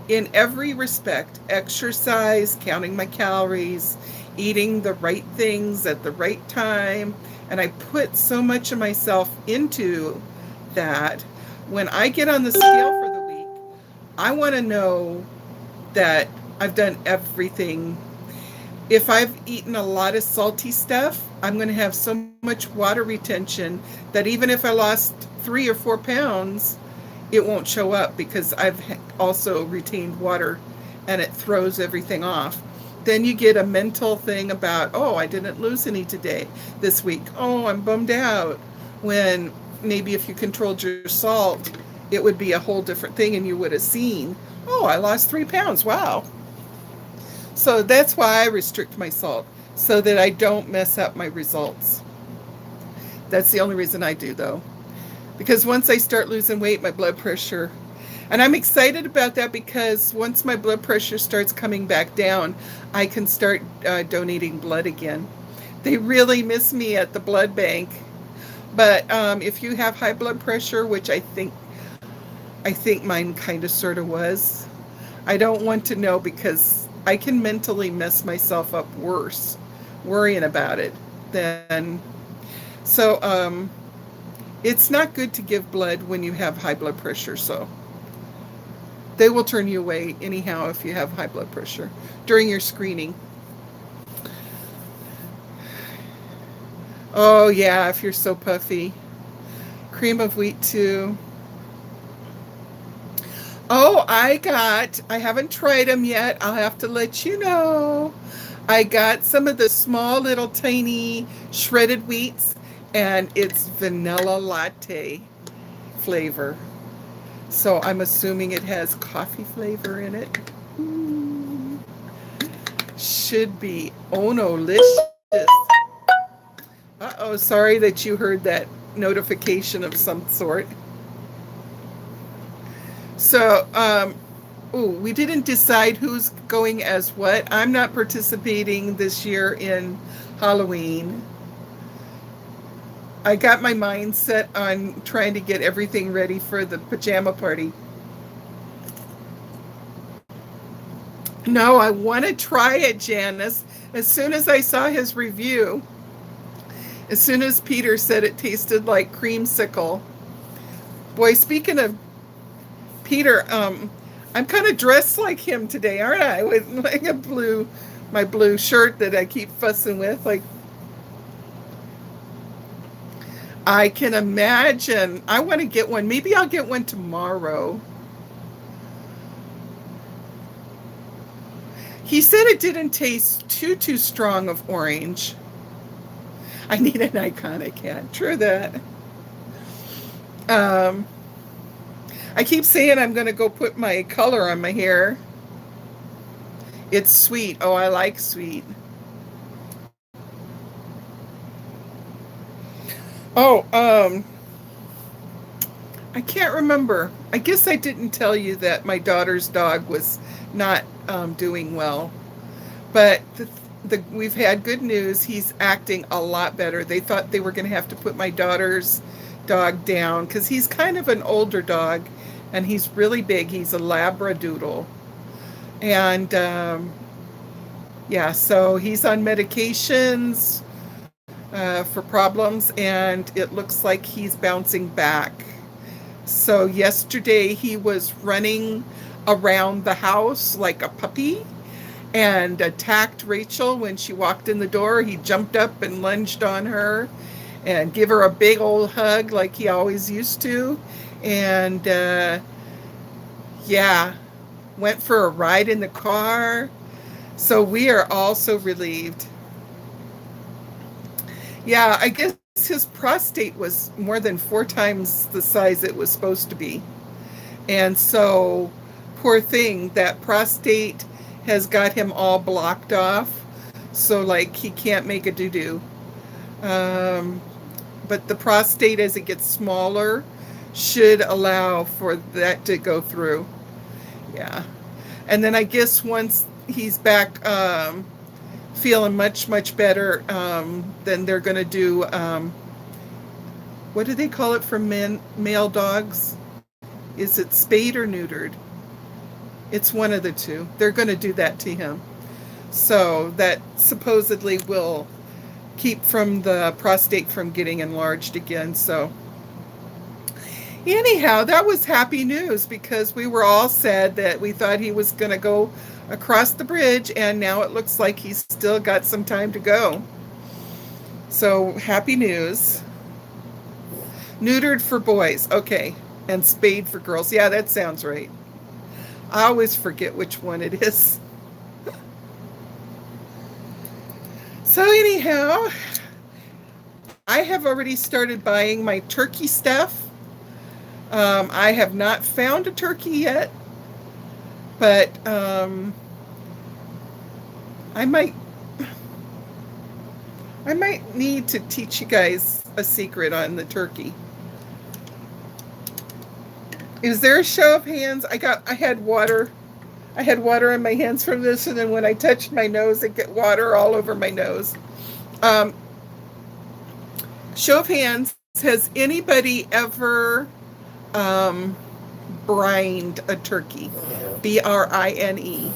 in every respect, exercise, counting my calories, eating the right things at the right time, and I put so much of myself into that, when I get on the scale for the week, I want to know that I've done everything. If I've eaten a lot of salty stuff, I'm going to have so much water retention that even if I lost 3 or 4 pounds, it won't show up, because I've also retained water and it throws everything off. Then you get a mental thing about, oh, I didn't lose any today, this week. Oh, I'm bummed out. When maybe if you controlled your salt, it would be a whole different thing and you would have seen, oh, I lost 3 pounds. Wow. So that's why I restrict my salt, so that I don't mess up my results. That's the only reason I do, though. Because once I start losing weight, my blood pressure, and I'm excited about that because once my blood pressure starts coming back down, I can start donating blood again. They really miss me at the blood bank. But if you have high blood pressure, which I think mine kind of sort of was, I don't want to know because I can mentally mess myself up worse worrying about it than. So it's not good to give blood when you have high blood pressure. So they will turn you away anyhow if you have high blood pressure during your screening. Oh, yeah, if you're so puffy. Cream of wheat, too. Oh, I haven't tried them yet. I'll have to let you know. I got some of the small little tiny shredded wheats, and it's vanilla latte flavor. So I'm assuming it has coffee flavor in it. Ooh. Should be ono-licious. Uh-oh, sorry that you heard that notification of some sort. So, we didn't decide who's going as what. I'm not participating this year in Halloween. I got my mind set on trying to get everything ready for the pajama party. No, I want to try it, Janice. As soon as I saw his review, as soon as Peter said it tasted like creamsicle. Boy, speaking of Peter, I'm kind of dressed like him today, aren't I? With like my blue shirt that I keep fussing with. Like, I can imagine. I want to get one. Maybe I'll get one tomorrow. He said it didn't taste too strong of orange. I need an iconic hat. True that. I keep saying I'm going to go put my color on my hair. It's sweet. Oh, I like sweet. Oh, I can't remember. I guess I didn't tell you that my daughter's dog was not doing well. But we've had good news. He's acting a lot better. They thought they were going to have to put my daughter's dog down because he's kind of an older dog and he's really big. He's a Labradoodle. And yeah, so he's on medications for problems, and it looks like he's bouncing back. So yesterday he was running around the house like a puppy and attacked Rachel when she walked in the door. He jumped up and lunged on her and give her a big old hug like he always used to. And yeah, went for a ride in the car. So we are all so relieved. Yeah, I guess his prostate was more than 4 times the size it was supposed to be. And so, poor thing, that prostate has got him all blocked off. So, like, he can't make a doo-doo. But the prostate, as it gets smaller, should allow for that to go through. Yeah. And then I guess once he's back feeling much better, then they're going to do, what do they call it for male dogs? Is it spayed or neutered? It's one of the two. They're going to do that to him. So that supposedly will keep from the prostate from getting enlarged again. So anyhow, that was happy news because we were all sad that we thought he was going to go across the bridge, and now it looks like he's still got some time to go. So happy news. Neutered for boys, okay, and spayed for girls. Yeah, that sounds right. I always forget which one it is. So, anyhow, I have already started buying my turkey stuff. I have not found a turkey yet, but I might I might need to teach you guys a secret on the turkey. Is there a show of hands? I had water. I had water on my hands from this, and then when I touched my nose, it got water all over my nose. Um, show of hands. Has anybody ever um, brined a turkey? Brine.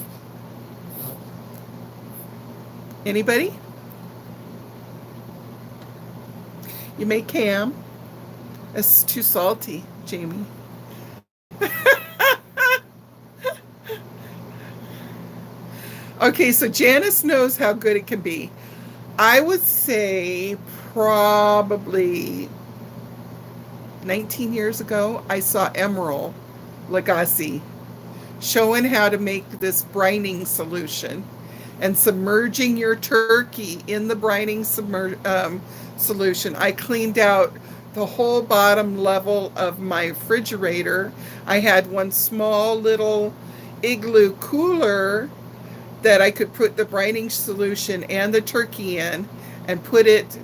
Anybody? You make ham. It's too salty, Jamie. Okay, so Janice knows how good it can be. I would say probably 19 years ago, I saw Emerald Lagasse showing how to make this brining solution and submerging your turkey in the brining solution. I cleaned out the whole bottom level of my refrigerator. I had one small little igloo cooler that I could put the brining solution and the turkey in and put it,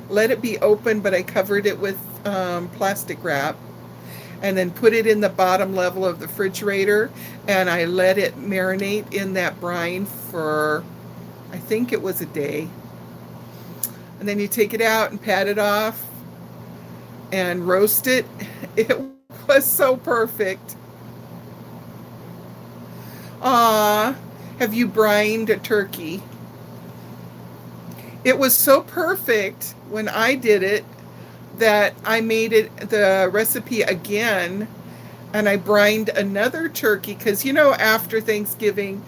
let it be open, but I covered it with plastic wrap and then put it in the bottom level of the refrigerator, and I let it marinate in that brine for, I think it was a day. And then you take it out and pat it off and roast it. It was so perfect. Aw, have you brined a turkey? It was so perfect when I did it that I made the recipe again, and I brined another turkey because, after Thanksgiving,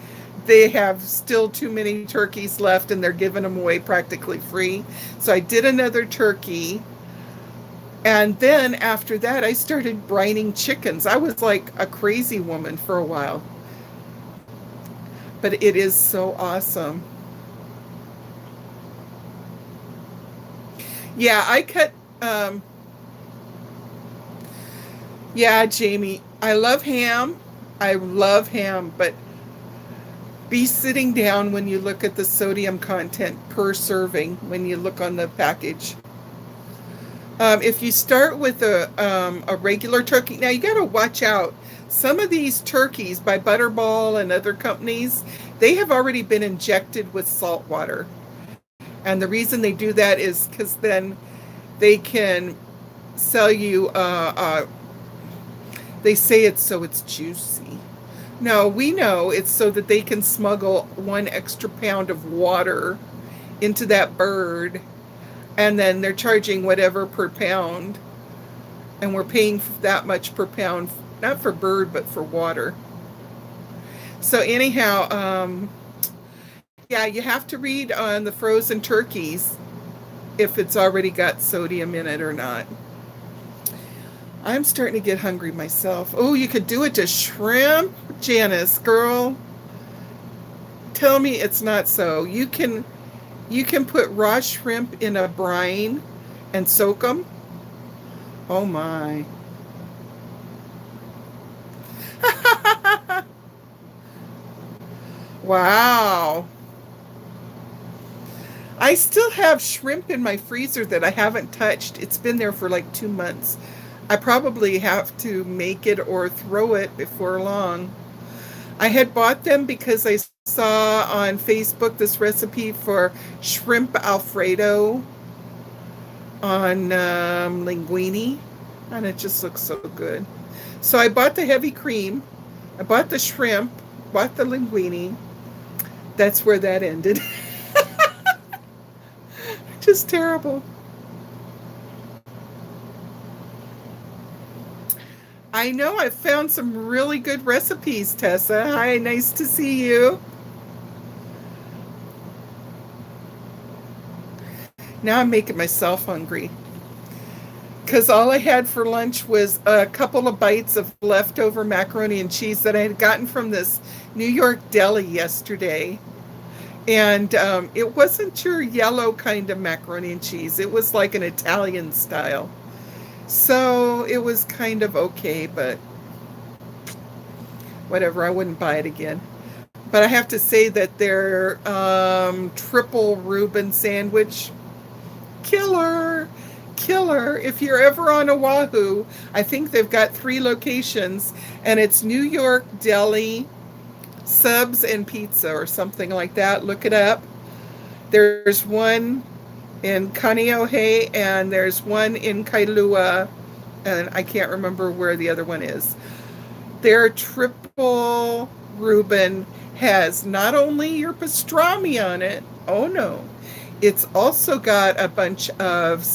they have still too many turkeys left and they're giving them away practically free. So I did another turkey. And then after that, I started brining chickens. I was like a crazy woman for a while. But it is so awesome. Yeah, I cut. Yeah, Jamie, I love ham. I love ham, but be sitting down when you look at the sodium content per serving when you look on the package. If you start with a regular turkey, now you got to watch out. Some of these turkeys by Butterball and other companies, they have already been injected with salt water. And the reason they do that is because then they can sell you, they say it's so it's juicy. No, we know it's so that they can smuggle 1 extra pound of water into that bird, and then they're charging whatever per pound, and we're paying that much per pound, not for bird, but for water. So anyhow, yeah, you have to read on the frozen turkeys if it's already got sodium in it or not. I'm starting to get hungry myself. Oh, you could do it to shrimp? Janice, girl, tell me it's not so. You can put raw shrimp in a brine and soak them. Oh my. Wow. I still have shrimp in my freezer that I haven't touched. It's been there for like 2 months. I probably have to make it or throw it before long. I had bought them because I saw on Facebook this recipe for shrimp Alfredo on linguine, and it just looks so good. So I bought the heavy cream, I bought the shrimp, bought the linguine. That's where that ended. Just terrible. I know I've found some really good recipes, Tessa. Hi, nice to see you. Now I'm making myself hungry. because all I had for lunch was a couple of bites of leftover macaroni and cheese that I had gotten from this New York deli yesterday. And it wasn't your yellow kind of macaroni and cheese, it was like an Italian style. So it was kind of okay, but whatever, I wouldn't buy it again. But I have to say that their triple Reuben sandwich, killer, killer. If you're ever on Oahu, I think they've got 3 locations, and it's New York Deli Subs and Pizza or something like that. Look it up. There's one in Kaneohe and there's one in Kailua, and I can't remember where the other one is. Their triple Reuben has not only your pastrami on it, oh no, it's also got a bunch of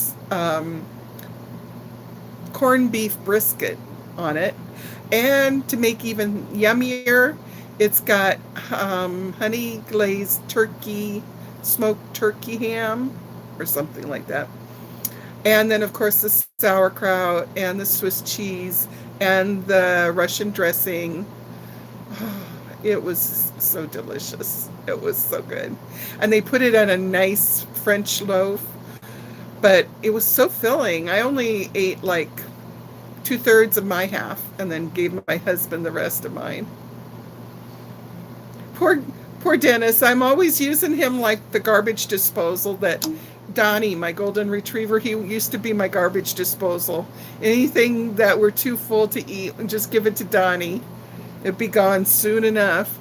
corned beef brisket on it. And to make even yummier, it's got honey glazed turkey, smoked turkey ham, or something like that. And then, of course, the sauerkraut and the Swiss cheese and the Russian dressing. Oh, it was so delicious. It was so good. And they put it on a nice French loaf, but it was so filling. I only ate like 2/3 of my half and then gave my husband the rest of mine. Poor Dennis. I'm always using him like the garbage disposal that Donnie, my golden retriever, he used to be my garbage disposal. Anything that we're too full to eat, just give it to Donnie. It'd be gone soon enough.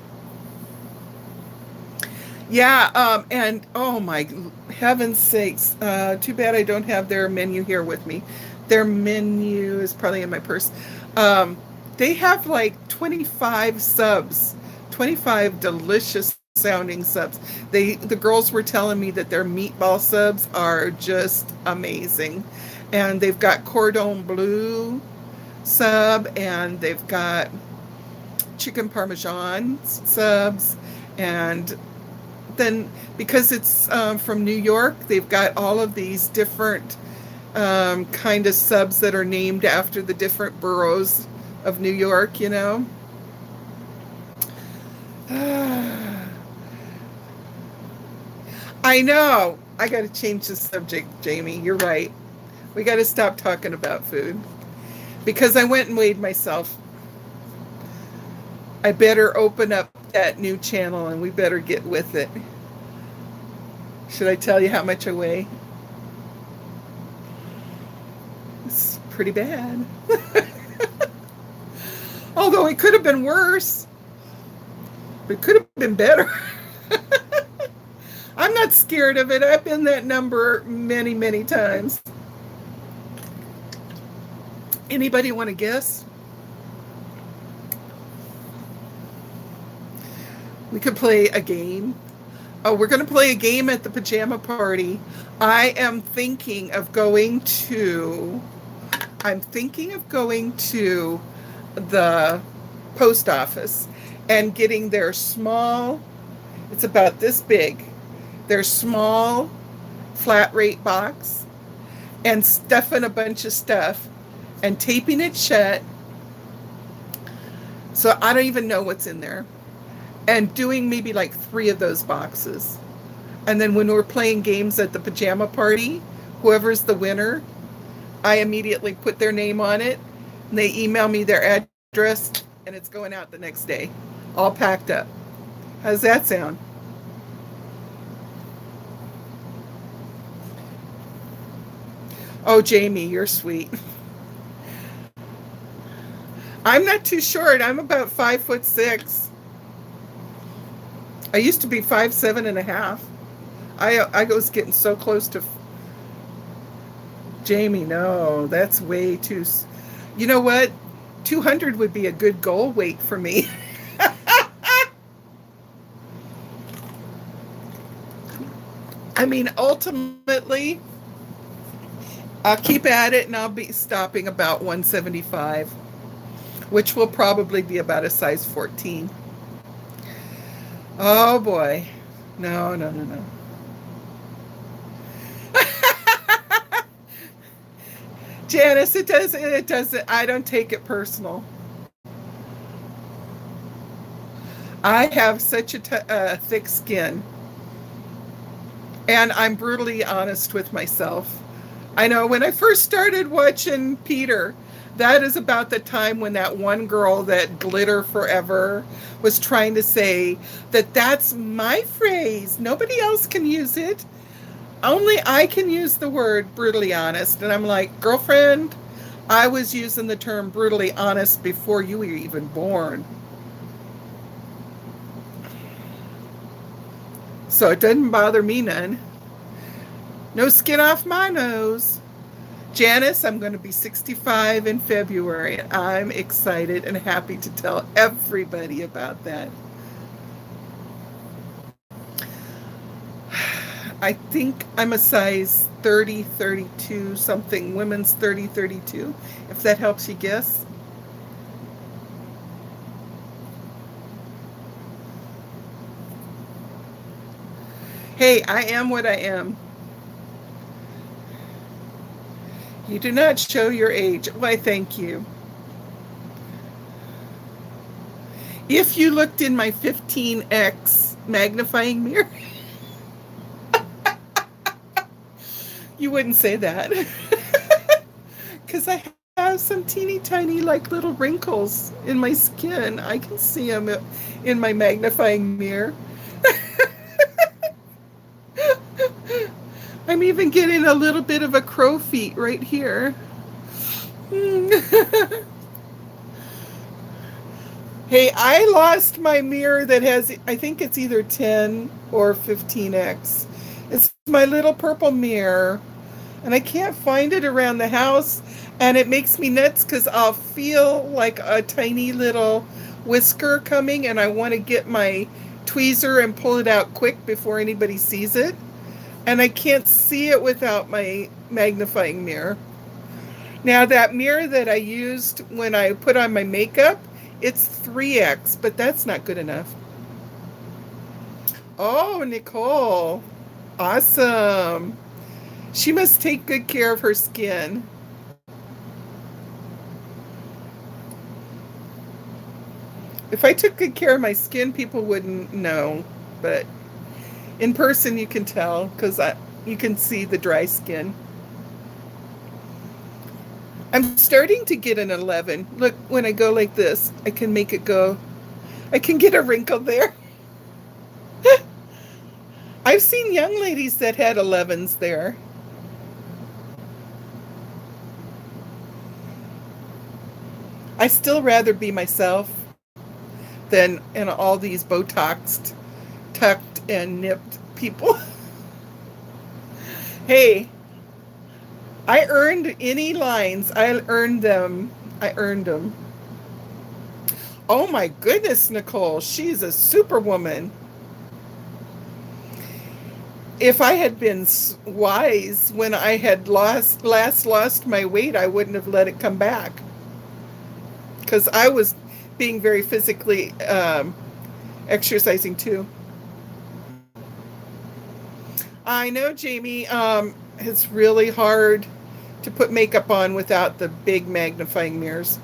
Yeah, and oh my heaven's sakes, too bad I don't have their menu here with me. Their menu is probably in my purse. They have like 25 subs, 25 delicious sounding subs. The girls were telling me that their meatball subs are just amazing. And they've got cordon bleu sub, and they've got chicken parmesan subs, and then because it's from New York, they've got all of these different kind of subs that are named after the different boroughs of New York, you know. I know. I got to change the subject, Jamie. You're right. We got to stop talking about food because I went and weighed myself. I better open up that new channel and we better get with it. Should I tell you how much I weigh? It's pretty bad. Although it could have been worse. It could have been better. I'm not scared of it. I've been that number many, many times. Anybody want to guess? We could play a game. Oh, we're going to play a game at the pajama party. I'm thinking of going to the post office and getting their small, it's about this big, their small flat rate box, and stuffing a bunch of stuff and taping it shut so I don't even know what's in there, and doing maybe like 3 of those boxes. And then when we're playing games at the pajama party, whoever's the winner, I immediately put their name on it, and they email me their address, and it's going out the next day, all packed up. How's that sound? Oh, Jamie, you're sweet. I'm not too short. I'm about 5'6". I used to be 5'7.5". I was getting so close to Jamie. No, that's way too. You know what? 200 would be a good goal weight for me. I mean, ultimately, I'll keep at it and I'll be stopping about 175, which will probably be about a size 14. Oh boy. No, no, no, no. Janice, it doesn't, I don't take it personal. I have such a thick skin, and I'm brutally honest with myself. I know when I first started watching Peter, that is about the time when that one girl that glitter forever was trying to say that that's my phrase. Nobody else can use it. Only I can use the word brutally honest. And I'm like, girlfriend, I was using the term brutally honest before you were even born. So it doesn't bother me none. No skin off my nose. Janice, I'm going to be 65 in February, and I'm excited and happy to tell everybody about that. I think I'm a size 30, 32 something, women's 30, 32, if that helps you guess. Hey, I am what I am. You do not show your age. Why, thank you. If you looked in my 15x magnifying mirror, you wouldn't say that. Because I have some teeny tiny, like little wrinkles in my skin. I can see them in my magnifying mirror. I'm even getting a little bit of a crow feet right here. Hey, I lost my mirror that has, I think it's either 10 or 15x. It's my little purple mirror, and I can't find it around the house, and it makes me nuts because I'll feel like a tiny little whisker coming, and I want to get my tweezer and pull it out quick before anybody sees it, and I can't see it without my magnifying mirror. Now, that mirror that I used when I put on my makeup, it's 3x, but that's not good enough. Oh, Nicole. Awesome. She must take good care of her skin. If I took good care of my skin, people wouldn't know. But in person, you can tell because you can see the dry skin. I'm starting to get an 11. Look, when I go like this, I can make it go. I can get a wrinkle there. I've seen young ladies that had 11s there. I still rather be myself than in all these Botoxed, tucked, and nipped people. Hey, I earned any lines. I earned them. I earned them. Oh my goodness, Nicole. She's a superwoman. If I had been wise when I had last lost my weight, I wouldn't have let it come back. Because I was being very physically exercising too. I know, Jamie. It's really hard to put makeup on without the big magnifying mirrors.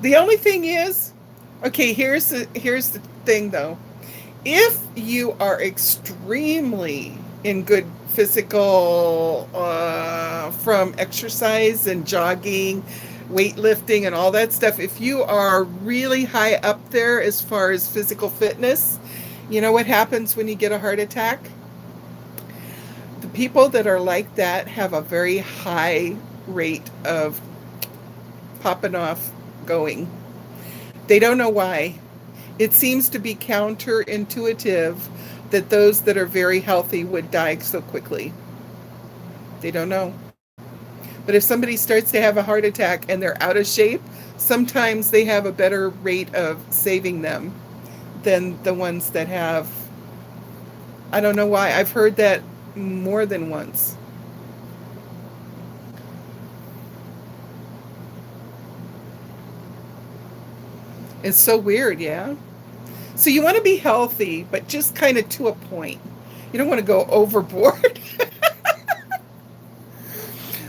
The only thing is, okay, here's the thing though. If you are extremely in good physical from exercise and jogging, weightlifting and all that stuff, if you are really high up there as far as physical fitness, you know what happens when you get a heart attack? The people that are like that have a very high rate of popping off going. They don't know why. It seems to be counterintuitive that those that are very healthy would die so quickly. They don't know. But if somebody starts to have a heart attack and they're out of shape, sometimes they have a better rate of saving them than the ones that have. I don't know why. I've heard that more than once. It's so weird, yeah? So you want to be healthy, but just kind of to a point. You don't want to go overboard.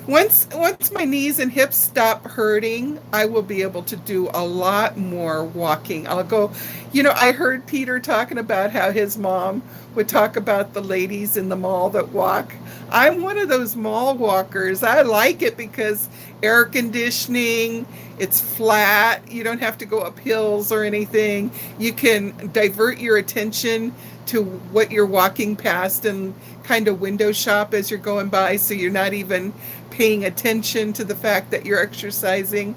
Once my knees and hips stop hurting, I will be able to do a lot more walking. I'll go, I heard Peter talking about how his mom would talk about the ladies in the mall that walk. I'm one of those mall walkers. I like it because air conditioning, it's flat, you don't have to go up hills or anything. You can divert your attention to what you're walking past and kind of window shop as you're going by, so you're not even paying attention to the fact that you're exercising.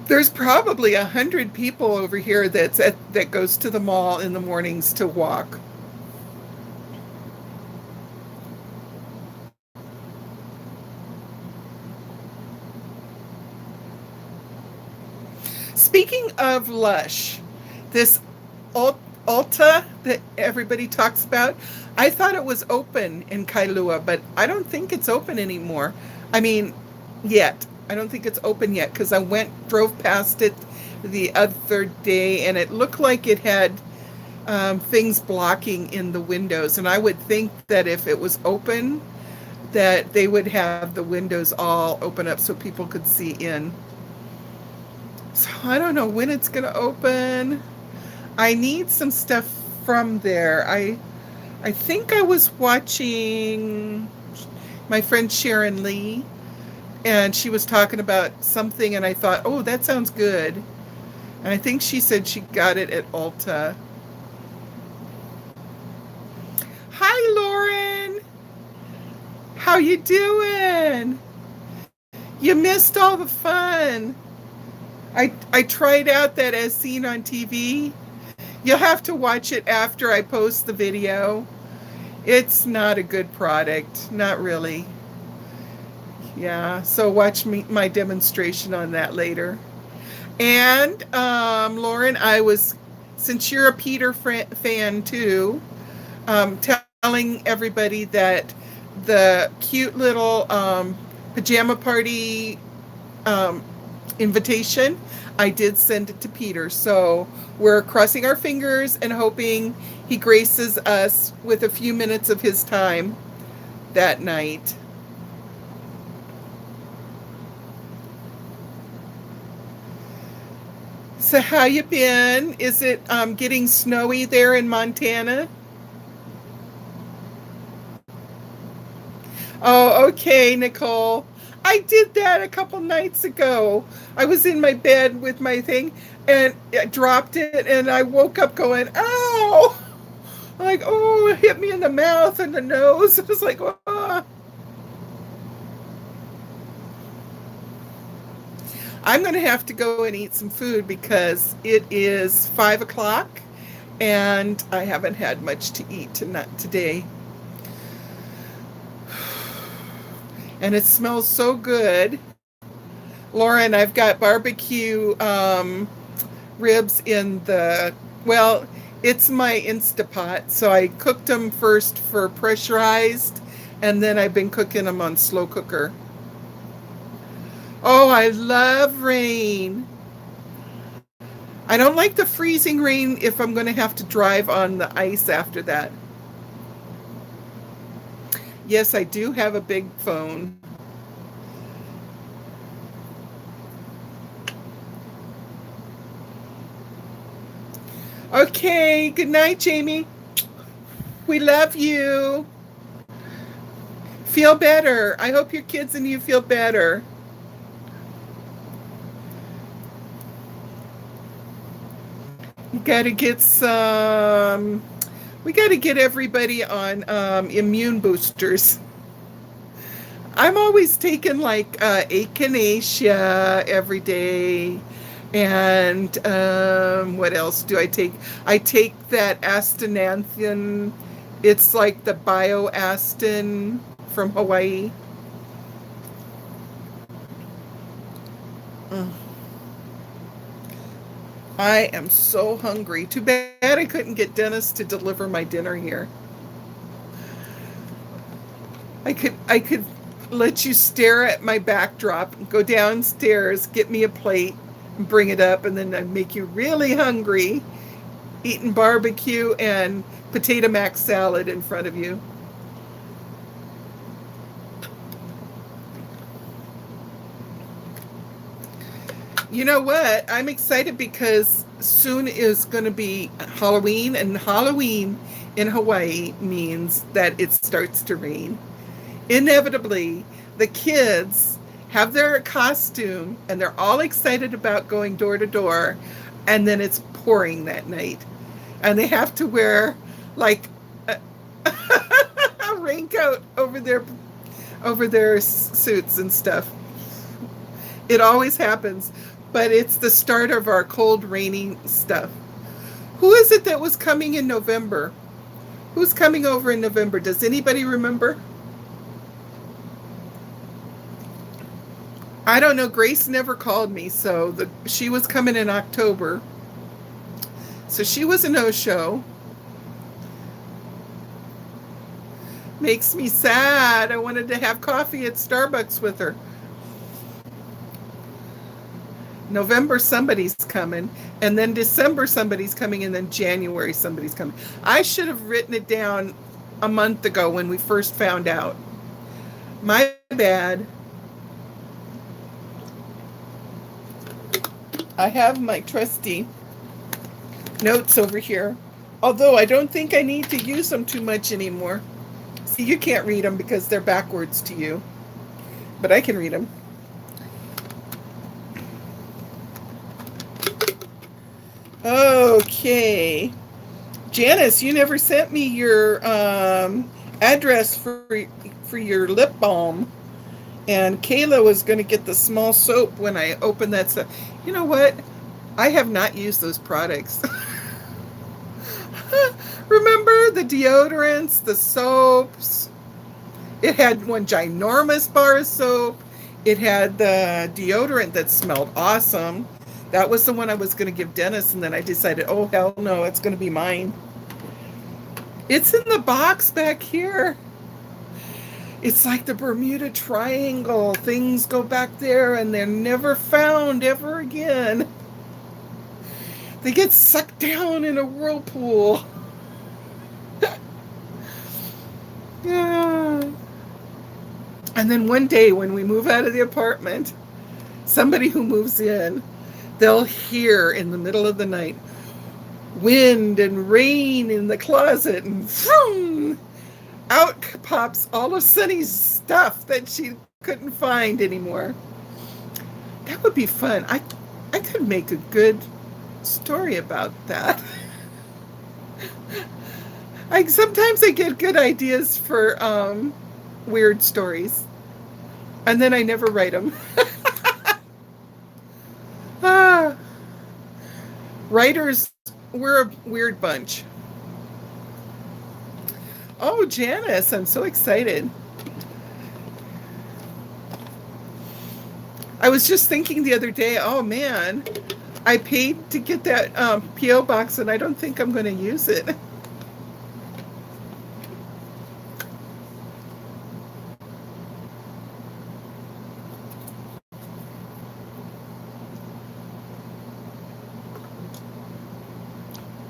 There's probably 100 people over here that goes to the mall in the mornings to walk. Speaking of Lush, this Ulta that everybody talks about, I thought it was open in Kailua, but I don't think it's open anymore. I mean, yet. I don't think it's open yet because drove past it the other day, and it looked like it had things blocking in the windows. And I would think that if it was open, that they would have the windows all open up so people could see in. So I don't know when it's going to open. I need some stuff from there. I think I was watching my friend Sharon Lee, and she was talking about something, and I thought, oh, that sounds good. And I think she said she got it at Ulta. Hi, Lauren. How you doing? You missed all the fun. I tried out that As Seen on TV. You'll have to watch it after I post the video. It's not a good product. Not really. Yeah, so watch my demonstration on that later. And Lauren, since you're a Peter fan too, telling everybody that the cute little pajama party invitation, I did send it to Peter. So we're crossing our fingers and hoping he graces us with a few minutes of his time that night. So how you been? Is it getting snowy there in Montana? Oh, okay, Nicole. I did that a couple nights ago. I was in my bed with my thing and I dropped it and I woke up going, ow! Like, oh, it hit me in the mouth and the nose. It was like, oh. I'm going to have to go and eat some food because it is 5 o'clock and I haven't had much to eat today. And it smells so good. Lauren, I've got barbecue ribs it's my Instapot. So I cooked them first for pressurized, and then I've been cooking them on slow cooker. Oh, I love rain. I don't like the freezing rain if I'm going to have to drive on the ice after that. Yes, I do have a big phone. Okay, good night, Jamie. We love you. Feel better. I hope your kids and you feel better. You got to get some. We got to get everybody on immune boosters. I'm always taking like echinacea every day. And what else do I take? I take that astananthium. It's like the bioastin from Hawaii. Mm. I am so hungry. Too bad I couldn't get Dennis to deliver my dinner here. I could let you stare at my backdrop, go downstairs, get me a plate, and bring it up, and then I'd make you really hungry, eating barbecue and potato mac salad in front of you. You know what? I'm excited because soon is going to be Halloween, and Halloween in Hawaii means that it starts to rain. Inevitably, the kids have their costume and they're all excited about going door to door, and then it's pouring that night. And they have to wear like a, a raincoat over their suits and stuff. It always happens, but it's the start of our cold, rainy stuff. Who is it that was coming in November? Who's coming over in November? Does anybody remember? I don't know. Grace never called me, so she was coming in October. So she was a no-show. Makes me sad. I wanted to have coffee at Starbucks with her. November somebody's coming, and then December somebody's coming, and then January somebody's coming. I should have written it down a month ago when we first found out. My bad. I have my trusty notes over here, although I don't think I need to use them too much anymore. See, you can't read them because they're backwards to you, but I can read them. Okay. Janice, you never sent me your address for your lip balm. And Kayla was going to get the small soap when I opened that stuff. You know what? I have not used those products. Remember the deodorants, the soaps? It had one ginormous bar of soap. It had the deodorant that smelled awesome. That was the one I was going to give Dennis, and then I decided, oh, hell no, it's going to be mine. It's in the box back here. It's like the Bermuda Triangle. Things go back there, and they're never found ever again. They get sucked down in a whirlpool. Yeah. And then one day when we move out of the apartment, somebody who moves in, they'll hear in the middle of the night wind and rain in the closet, and vroom, out pops all of Sunny's stuff that she couldn't find anymore. That would be fun. I could make a good story about that. Sometimes I get good ideas for weird stories, and then I never write them. Writers, we're a weird bunch. Oh, Janice, I'm so excited. I was just thinking the other day, oh man, I paid to get that P.O. box, and I don't think I'm going to use it.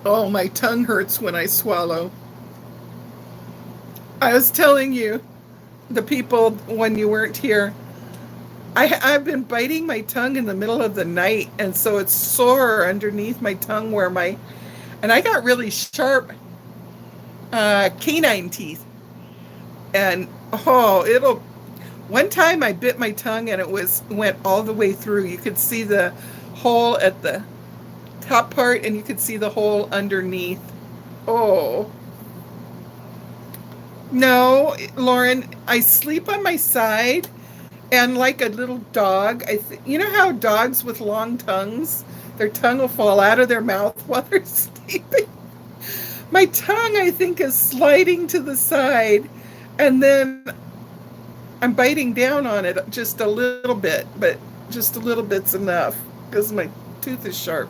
Oh, my tongue hurts when I swallow. I was telling you, the people, when you weren't here, I've been biting my tongue in the middle of the night, and so it's sore underneath my tongue and I got really sharp canine teeth. And one time I bit my tongue and went all the way through. You could see the hole at the top part, and you could see the hole underneath. Oh. No, Lauren, I sleep on my side, and like a little dog, you know how dogs with long tongues, their tongue will fall out of their mouth while they're sleeping? My tongue, I think, is sliding to the side, and then I'm biting down on it just a little bit, but just a little bit's enough because my tooth is sharp.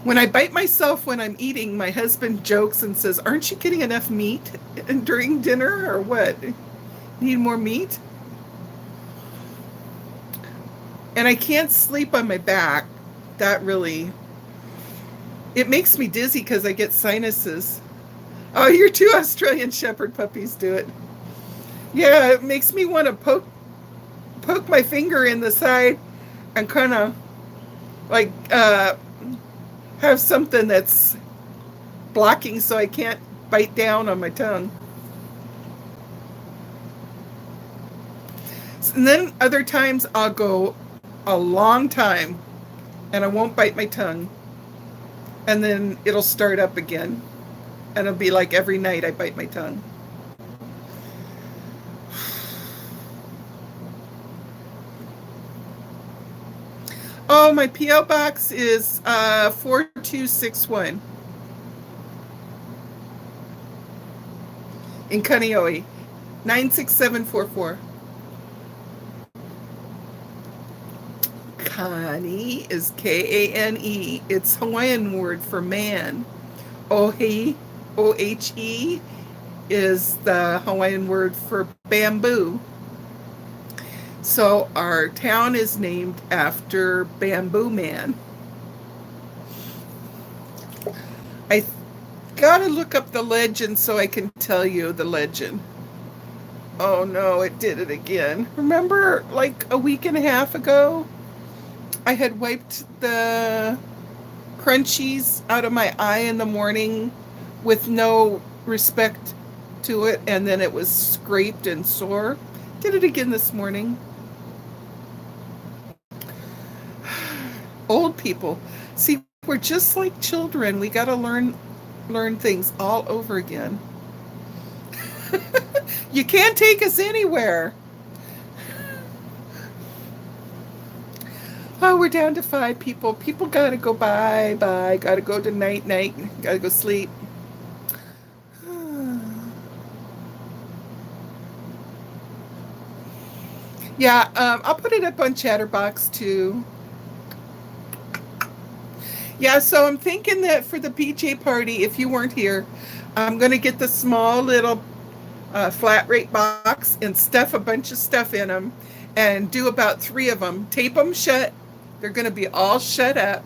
When I bite myself when I'm eating, my husband jokes and says, aren't you getting enough meat during dinner or what? Need more meat? And I can't sleep on my back. It makes me dizzy because I get sinuses. Oh, your 2 Australian Shepherd puppies do it. Yeah, it makes me want to poke poke my finger in the side and kind of like have something that's blocking so I can't bite down on my tongue. And then other times I'll go a long time and I won't bite my tongue. And then it'll start up again. And it'll be like every night I bite my tongue. Oh, my P.O. box is 4261 in Kaneohe, 96744. Kane is Kane. It's Hawaiian word for man. Ohe, Ohe, is the Hawaiian word for bamboo. So our town is named after Bamboo Man. I gotta look up the legend so I can tell you the legend. Oh no, it did it again. Remember like a week and a half ago, I had wiped the crunchies out of my eye in the morning with no respect to it, and then it was scraped and sore. Did it again this morning. Old people. See, we're just like children. We got to learn things all over again. You can't take us anywhere. Oh, we're down to 5 people. People got to go bye. Got to go to night. Got to go sleep. Yeah, I'll put it up on Chatterbox too. Yeah, so I'm thinking that for the PJ party, if you weren't here, I'm going to get the small little flat rate box and stuff a bunch of stuff in them and do about 3 of them. Tape them shut. They're going to be all shut up.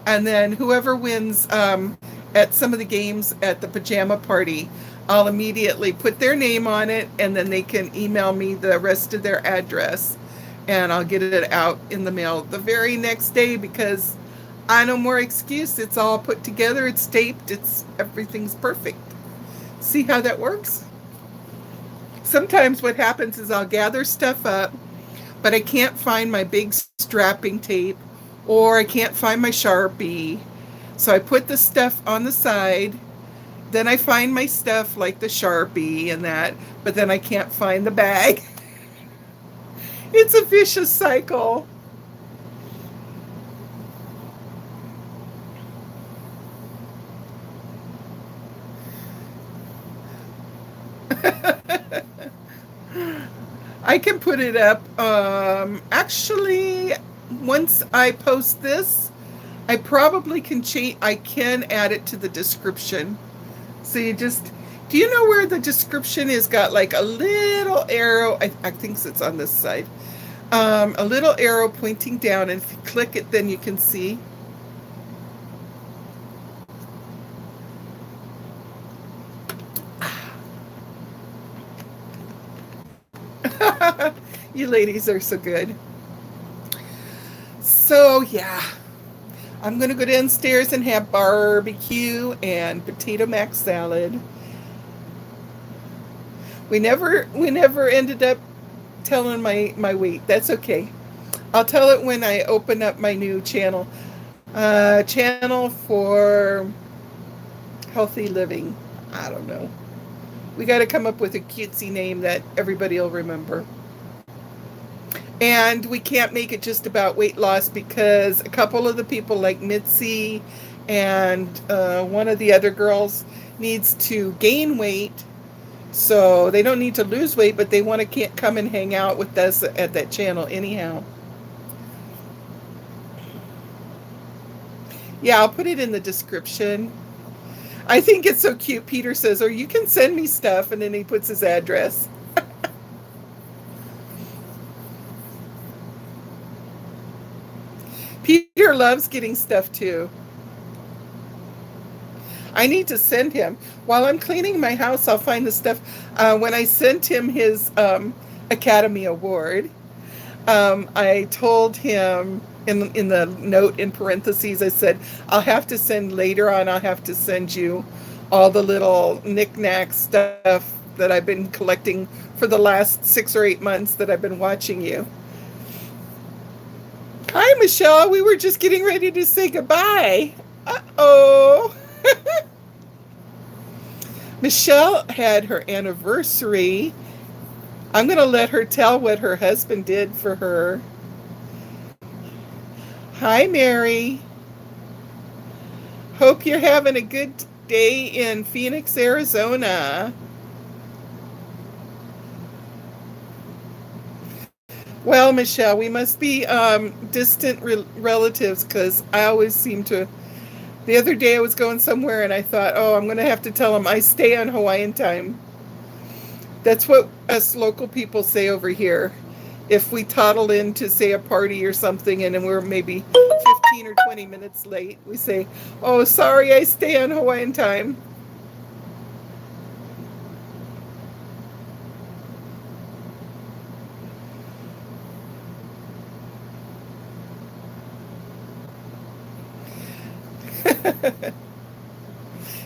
And then whoever wins at some of the games at the pajama party, I'll immediately put their name on it, and then they can email me the rest of their address, and I'll get it out in the mail the very next day because no more excuse. It's all put together. It's taped. Everything's perfect. See how that works? Sometimes what happens is I'll gather stuff up, but I can't find my big strapping tape, or I can't find my Sharpie. So I put the stuff on the side. Then I find my stuff like the Sharpie and that, but then I can't find the bag. It's a vicious cycle. I can put it up. Actually, once I post this, I probably can change. I can add it to the description. So do you know where the description is got like a little arrow? I think it's on this side. A little arrow pointing down, and if you click it, then you can see. You ladies are so good. So yeah, I'm gonna go downstairs and have barbecue and potato mac salad. We never ended up telling my weight. That's okay. I'll tell it when I open up my new channel. Channel for healthy living. I don't know. We got to come up with a cutesy name that everybody will remember. And we can't make it just about weight loss because a couple of the people like Mitzi and one of the other girls needs to gain weight. So they don't need to lose weight, but they want to come and hang out with us at that channel anyhow. Yeah, I'll put it in the description. I think it's so cute. Peter says, or you can send me stuff, and then he puts his address. Peter loves getting stuff too. I need to send him. While I'm cleaning my house, I'll find the stuff. When I sent him his Academy Award, I told him in the note in parentheses, I said, I'll have to send later on, I'll have to send you all the little knickknack stuff that I've been collecting for the last 6 or 8 months that I've been watching you. Hi, Michelle. We were just getting ready to say goodbye. Uh-oh. Michelle had her anniversary. I'm going to let her tell what her husband did for her. Hi, Mary. Hope you're having a good day in Phoenix, Arizona. Well, Michelle, we must be distant relatives because I always seem to. The other day I was going somewhere and I thought, oh, I'm going to have to tell them I stay on Hawaiian time. That's what us local people say over here. If we toddle in to, say, a party or something and then we're maybe 15 or 20 minutes late, we say, oh, sorry, I stay on Hawaiian time.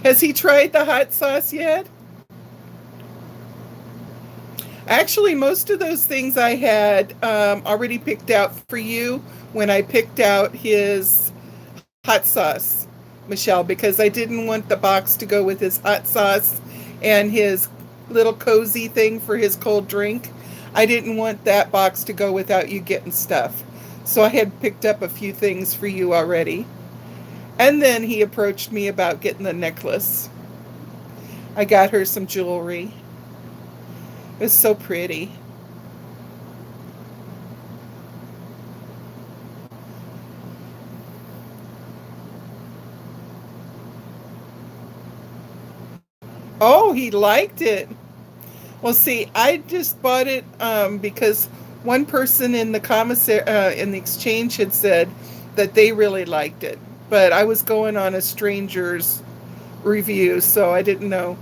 Has he tried the hot sauce yet? Actually, most of those things I had already picked out for you when I picked out his hot sauce, Michelle, because I didn't want the box to go with his hot sauce and his little cozy thing for his cold drink. I didn't want that box to go without you getting stuff. So I had picked up a few things for you already. And then he approached me about getting the necklace. I got her some jewelry. It was so pretty. Oh, he liked it. Well, see, I just bought it because one person in the commissary in the exchange had said that they really liked it, but I was going on a stranger's review, so I didn't know.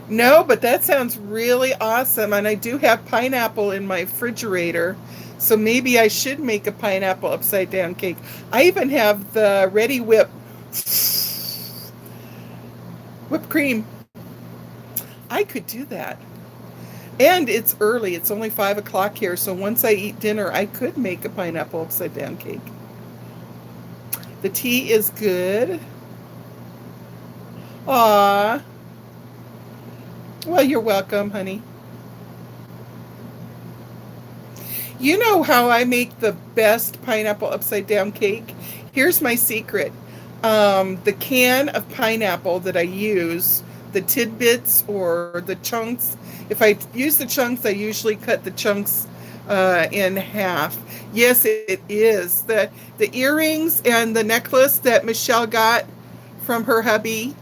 No, but that sounds really awesome, and I do have pineapple in my refrigerator, so maybe I should make a pineapple upside down cake. I even have the ready whipped cream. I could do that. And it's early. It's only 5 o'clock here. So once I eat dinner, I could make a pineapple upside down cake. The tea is good. Aw. Well, you're welcome, honey. You know how I make the best pineapple upside down cake? Here's my secret. The can of pineapple that I use, the tidbits or the chunks, if I use the chunks, I usually cut the chunks in half. Yes, it is. The earrings and the necklace that Michelle got from her hubby,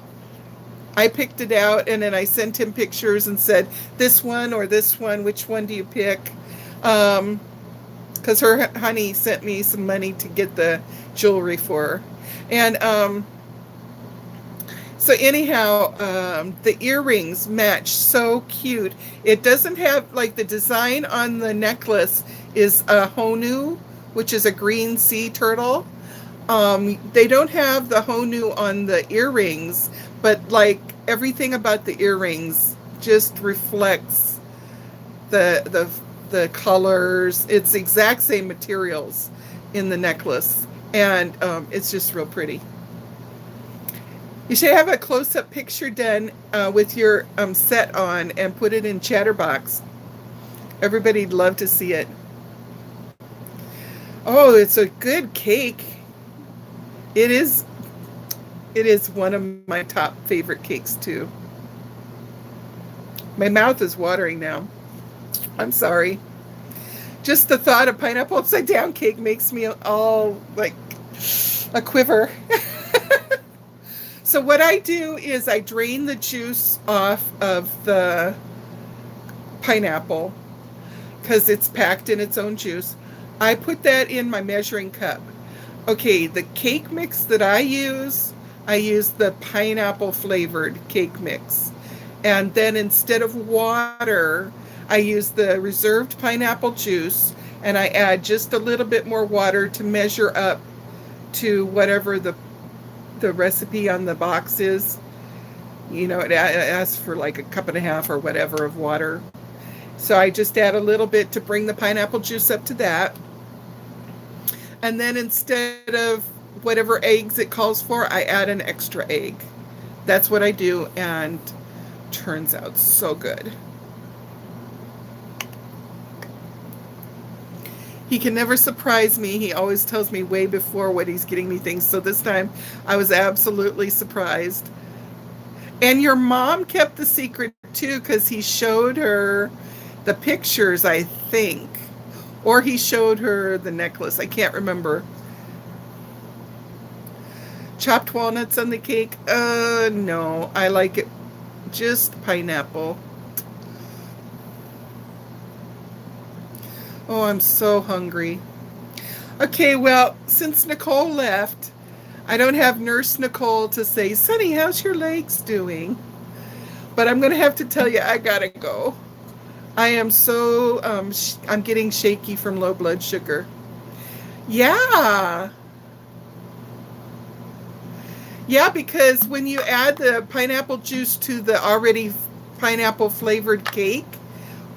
I picked it out and then I sent him pictures and said, this one or this one, which one do you pick? Because her honey sent me some money to get the jewelry for her. And so anyhow, the earrings match so cute. It doesn't have, like, the design on the necklace is a honu, which is a green sea turtle. They don't have the honu on the earrings, but like everything about the earrings just reflects the colors. It's the exact same materials in the necklace, and it's just real pretty. You should have a close-up picture done with your set on and put it in Chatterbox. Everybody'd love to see it. Oh, it's a good cake. It is. It is one of my top favorite cakes too. My mouth is watering now. I'm sorry. Just the thought of pineapple upside down cake makes me all like a quiver. So what I do is I drain the juice off of the pineapple because it's packed in its own juice. I put that in my measuring cup. Okay, the cake mix that I use the pineapple flavored cake mix. And then instead of water, I use the reserved pineapple juice, and I add just a little bit more water to measure up to whatever the recipe on the box is. It asks for like a cup and a half or whatever of water. So I just add a little bit to bring the pineapple juice up to that. And then instead of whatever eggs it calls for, I add an extra egg. That's what I do, and turns out so good. He can never surprise me. He always tells me way before what he's getting me things. So this time I was absolutely surprised. And your mom kept the secret too, because he showed her the pictures, I think. Or he showed her the necklace. I can't remember. Chopped walnuts on the cake? No. I like it just pineapple. Oh, I'm so hungry. Okay, well, since Nicole left, I don't have Nurse Nicole to say, Sonny, how's your legs doing? But I'm going to have to tell you, I got to go. I am so, I'm getting shaky from low blood sugar. Yeah. Yeah, because when you add the pineapple juice to the already pineapple flavored cake,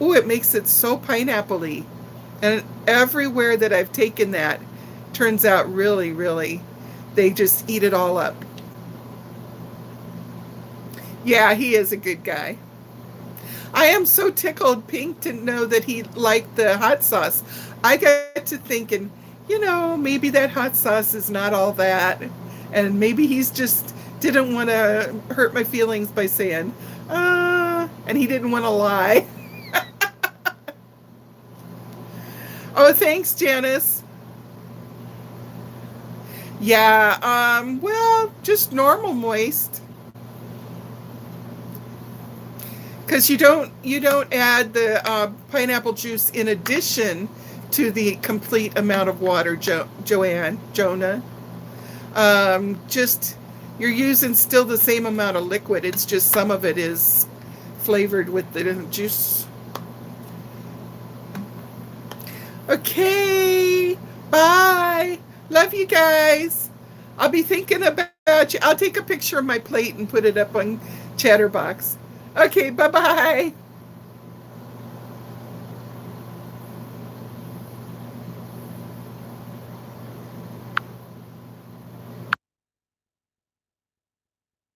oh, it makes it so pineapple-y. And everywhere that I've taken that, turns out really, really, they just eat it all up. Yeah, he is a good guy. I am so tickled pink to know that he liked the hot sauce. I got to thinking, maybe that hot sauce is not all that. And maybe he's just didn't want to hurt my feelings by saying, and he didn't want to lie. Oh, thanks, Janice. Yeah, well, just normal moist. Because you don't add the pineapple juice in addition to the complete amount of water, Jonah. Just you're using still the same amount of liquid. It's just some of it is flavored with the juice. Okay, bye. Love you guys. I'll be thinking about you. I'll take a picture of my plate and put it up on Chatterbox. Okay, bye-bye.